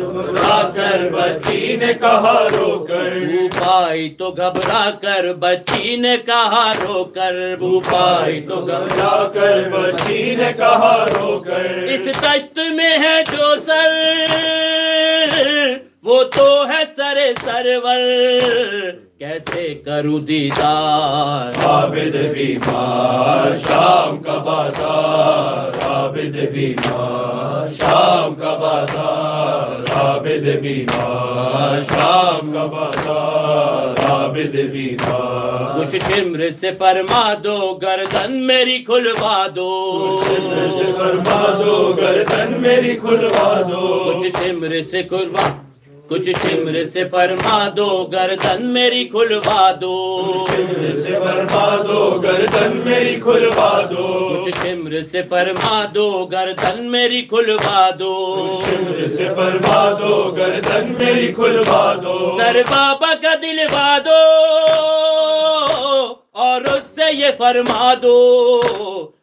گھبرا کر بچی نے کہا رو کر وہ پائی تو گھبرا کر بچی نے کہا رو کر وہ پائی تو گھبرا کر بچی نے کہا رو کر اس دشت میں ہے جو سر وہ تو ہے سر سرور کیسے کروں دیدار عابد بیمار شام کا بازار عابد بیمار شام کا بازار عابد بیمار شام کا بازار عابد بیمار کچھ شمر سے فرما دو گردن میری کھلوا دو شمر سے فرما دو گردن میری کھلوا دو کچھ شمر سے کھلوا کچھ شمر سے فرما دو گردن میری کھلوا دو شمر سے فرما دو گردن میری کھلوا دو کچھ شمر سے فرما دو گردن میری کھلوا دو شمر سے فرما دو گردن میری کھلوا دو سر بابا کا دلوا دو اور اس سے یہ فرما دو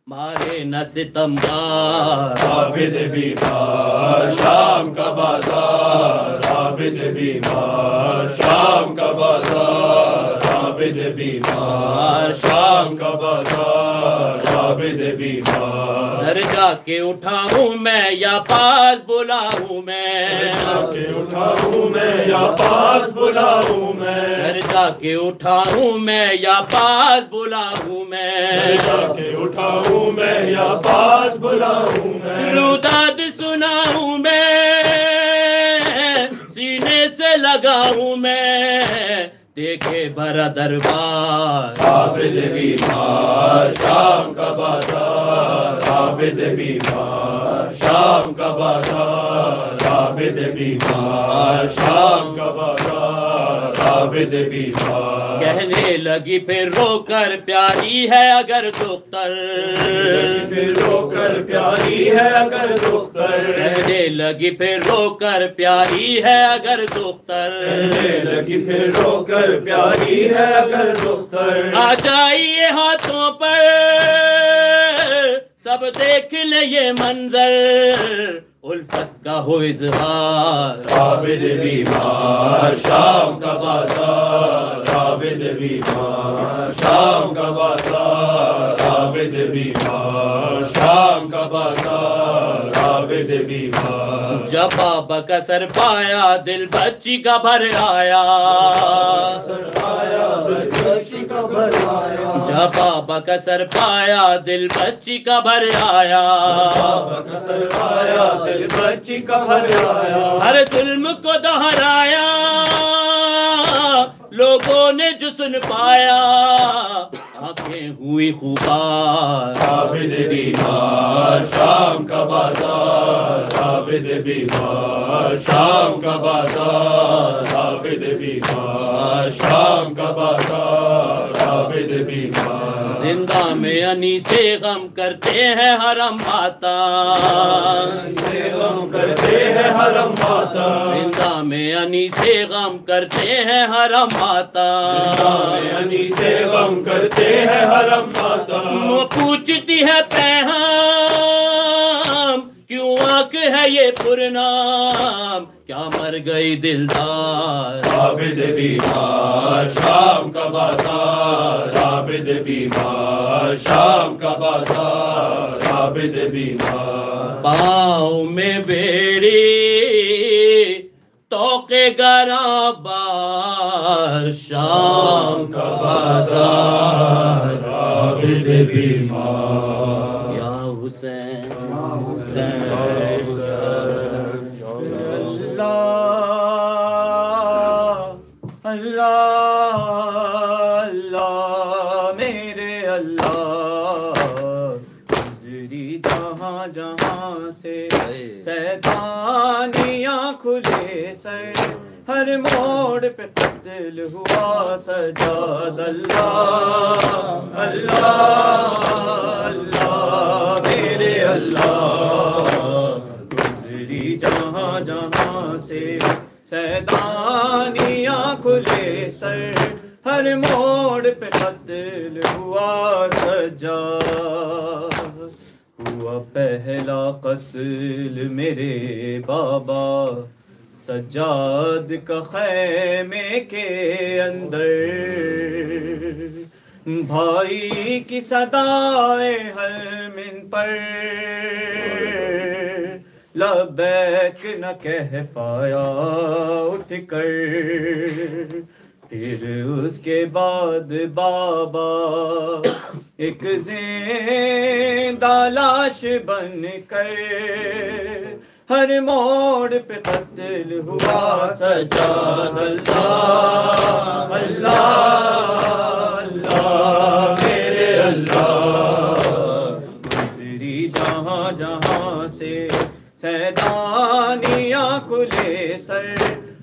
مارے نہ ستمگار عابد بیمار شام کا بازار عابد بیمار شام کا بازار عابد بیمار شام کا بازار عابد بیمار سر جا کے اٹھاؤں میں یا پاس بلاؤں میں جا کے اٹھاؤں میں یا پاس بلاؤں میں سر جا کے اٹھاؤں میں یا پاس بلاؤں میں جا کے اٹھاؤں میں یا پاس بلاؤں میں روداد سناؤں میں سینے سے لگاؤں میں دیکھے بھرا دربار عابد بیمار شام کا بازار عابد بیمار شام کا بازار عابد بیمار شام کا بازار عابد بیمار کہنے لگی پھر رو کر پیاری ہے اگر دختر پھر رو کر پیاری ہے اگر دختر کہنے لگی پھر رو کر پیاری ہے اگر دختر کہنے لگی پھر رو کر پیاری ہے اگر دختر آ جائیے ہاتھوں پر سب دیکھ لے یہ منظر الفت کا ہو اظہار عابد بیمار شام کا بازار عابد بیمار شام کا بازار عابد بیمار شام کا بازار عابد بیمار جب بابا کا سر پایا دل بچی کا بھر آیا سر آیا بچی کا بھر آیا جب بابا کا سر پایا دل بچی کا بھر آیا بابا کا سر آیا دل بچی کا بھر آیا ہر ظلم کو دہرایا لوگوں نے جو سن پایا آنکھیں ہوئی خوبار عابد بیمار شام کا بازار عابد بیمار شام کا بازار عابد عابد بیمار شام کا بازار عابد بیمار زندہ میں انی سے غم کرتے ہیں حرم ماتا سے غم کرتے ہیں حرم ماتا زندہ میں انی سے غم کرتے ہیں حرم ماتا انی سے غم کرتے ہیں حرم ماتا وہ پوچھتی ہے پیغام کیوں آنکھ ہے یہ پرنام کیا مر گئی دلدار عابد بیمار شام کا بازار عابد بیمار شام کا بازار عابد بیمار پاؤں میں بیڑی توقے گراں بار شام کا بازار عابد بیمار یا حسین اللہ اللہ میرے اللہ گزری جہاں جہاں سے سیدانیاں کھلے سر ہر موڑ پہ قتل ہوا سجاد اللہ اللہ اللہ میرے اللہ گزری جہاں جہاں سے سیدانیاں کھلے سر ہر موڑ پہ قتل ہوا سجاد ہوا پہلا قتل میرے بابا سجاد کا خیمے کے اندر بھائی کی صدائے حلمن پر لبیک نہ کہہ پایا اٹھ کر پھر اس کے بعد بابا ایک زندہ لاش بن کر ہر موڑ پہ قتل ہوا سجاد اللہ اللہ اللہ میرے اللہ گزری جہاں جہاں سے سیدانیاں کھلے سر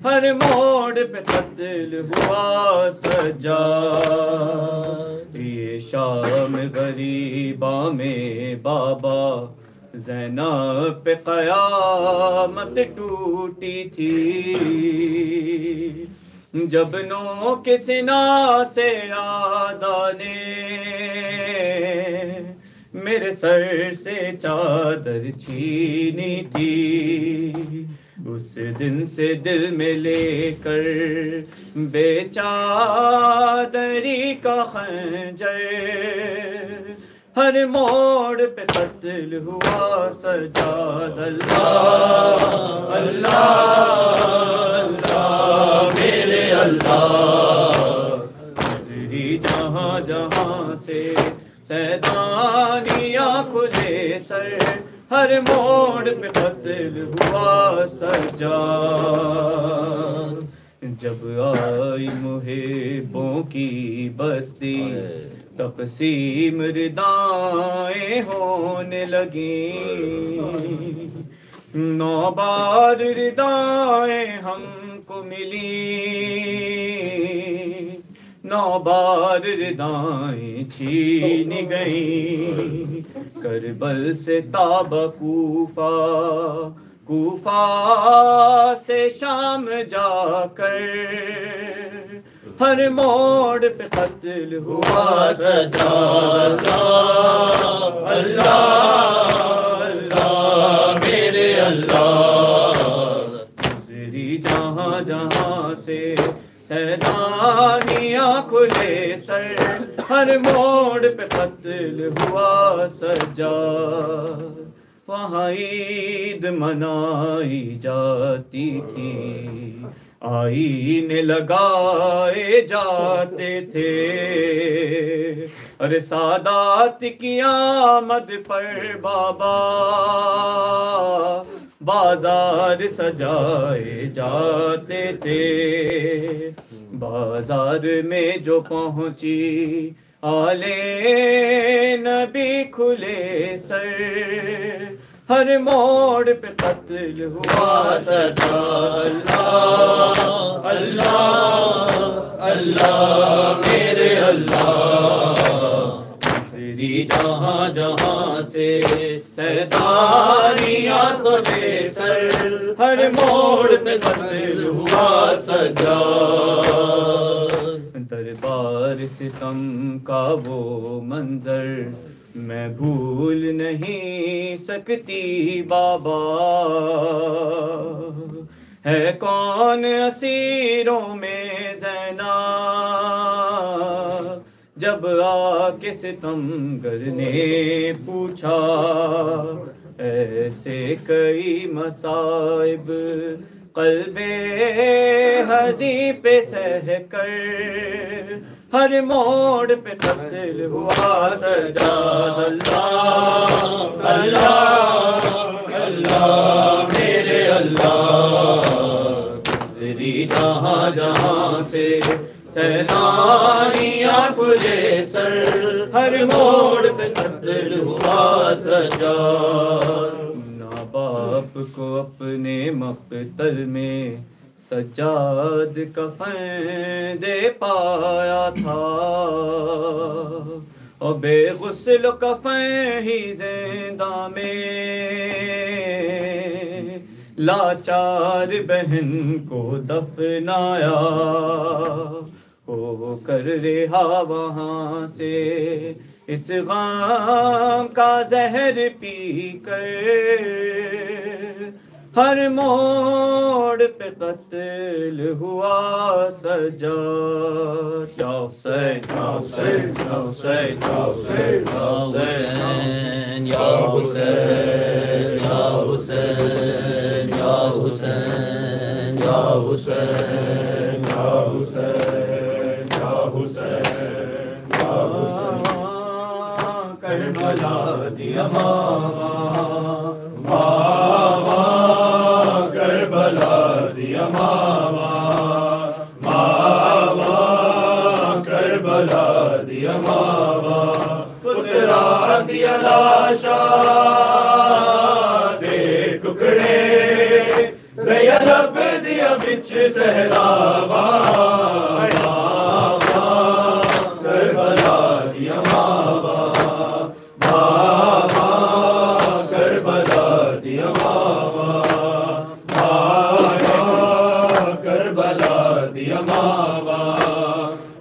ہر موڑ پہ قتل ہوا سجاد یہ شام غریباں میں بابا زینب پہ قیامت ٹوٹی تھی جب نو کے سنا سے آدانے میرے سر سے چادر چھینی تھی اس دن سے دل میں لے کر بے چادری کا خنجر ہر موڑ پہ قتل ہوا سجاد اللہ اللہ اللہ میرے اللہ گزری جہاں جہاں سے سیدانیاں کھلے سر ہر موڑ پہ قتل ہوا سجاد جب آئی محبوں کی بستی تقسیم ردائیں ہونے لگیں نو بار ردائیں ہم کو ملی نو بار ردائیں چھین گئیں کربل سے تاب کوفہ کوفہ سے شام جا کر ہر موڑ پہ قتل ہوا سجاد اللہ اللہ اللہ میرے اللہ گزری جہاں جہاں سے سیدانیاں کھلے سر ہر موڑ پہ قتل ہوا سجاد وہاں عید منائی جاتی تھی آئین لگائے جاتے تھے ارے سادات کی آمد پر بابا بازار سجائے جاتے تھے بازار میں جو پہنچی آلے نبی کھلے سر ہر موڑ پہ قتل ہوا سجاد اللہ اللہ اللہ میرے اللہ تیری جہاں جہاں سے سرداریاں تو بے سر ہر موڑ پہ قتل ہوا سجاد دربار ستم کا وہ منظر میں بھول نہیں سکتی بابا ہے کون اسیروں میں زینب جب آ کے ستمگر نے پوچھا ایسے کئی مصائب قلب حزین پہ سہ کر ہر موڑ پہ قتل ہوا سجاد اللہ اللہ اللہ میرے اللہ تیری جہاں جہاں سے سیناریاں کھلے سر ہر موڑ پہ قتل ہوا سجاد ماں باپ کو اپنے مقتل میں سجاد کفن دے پایا تھا اور بے غسل کفن ہی زندہ میں لاچار بہن کو دفنایا ہو کر رہا وہاں سے اس غم کا زہر پی کر ہر موڑ پہ قتل ہوا سجاد یا حسین یا حسین یا حسین یا حسین یا حسین یا حسین یا حسین یا حسین یا حسین یا حسین یا حسین کربلا دی ماما کربلا دیا ماما ماما کربلا دیا ماما پترا دیا لاشا دے ٹکڑے ریا رب دیا بچ صحرا ماما کربلا دیا ماما ماما کربلا دیا ماما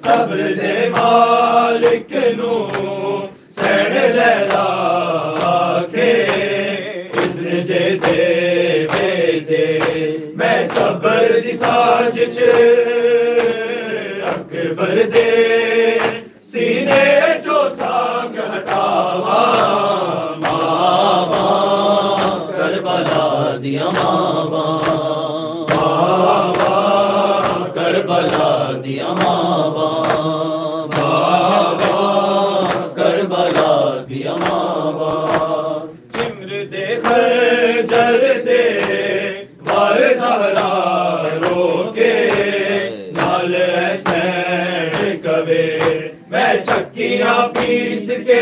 صبر دے مالک نو سین لیلا کے اذن جے دے وے دے میں صبر دی ساجچ اکبر دے سینے جو سانگ ہٹاوا ماما کربلا دیا ماما کربلا دیا ماما کربلا دیا ماما چمر دے خنجر دے وار زہرا رو کے نال حسین کبے میں چکیاں پیس کے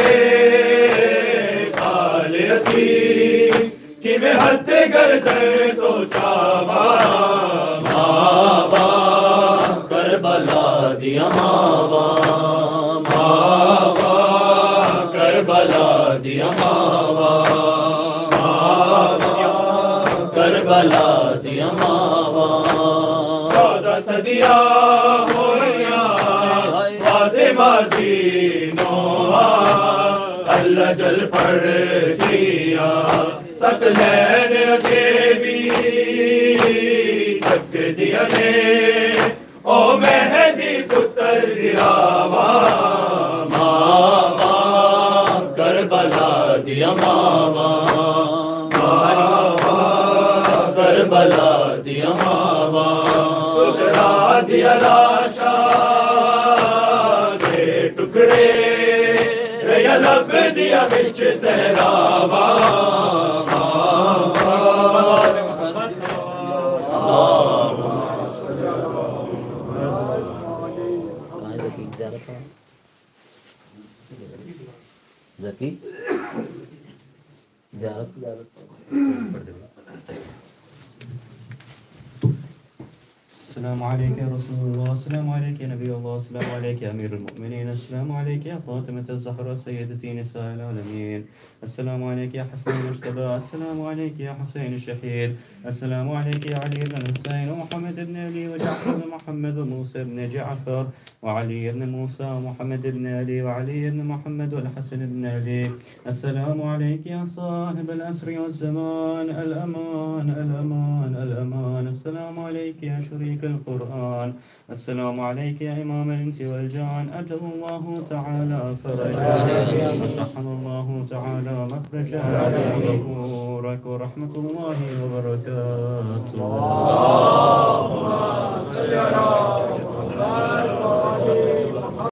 کال اسیر کہ میں ہاتھ گردن تو چاوا ماما کربلا دیا ماما ماما کربلا دیا ماما کربلا دیا ماما 14 صدیاں ہوئیاں فاطمہ دینوں اللہ جل پڑھ دیا سکلین اگے بھی تک دیا نے او مہدی پتر دیا ماما کربلا دیا ماما کربلا دیا ماما ٹکڑا دیا لاشا دے ٹکڑے ریا لب دیا بچ صحرا زکی زیارت السلام عليك يا رسول الله، السلام عليك يا نبي الله، السلام عليك يا أمير المؤمنين، السلام عليك يا فاطمة الزهراء سيدتي نساء العالمين، السلام عليك يا حسن المجتبى، السلام عليك يا حسين الشهيد، السلام عليك يا علي بن الحسين ومحمد بن علي وجعفر بن محمد وموسى بن جعفر وعلي بن موسى ومحمد بن علي وعلي بن محمد والحسن بن علي. السلام عليك يا صاحب الأسر والزمان، الأمان الأمان الأمان. السلام عليك يا شريك القرآن، السلام عليك يا إمام الإنس والجان، أجل الله تعالى فرجاك وسحن الله تعالى مخرجاك وغفورك ورحمة الله وبركاته.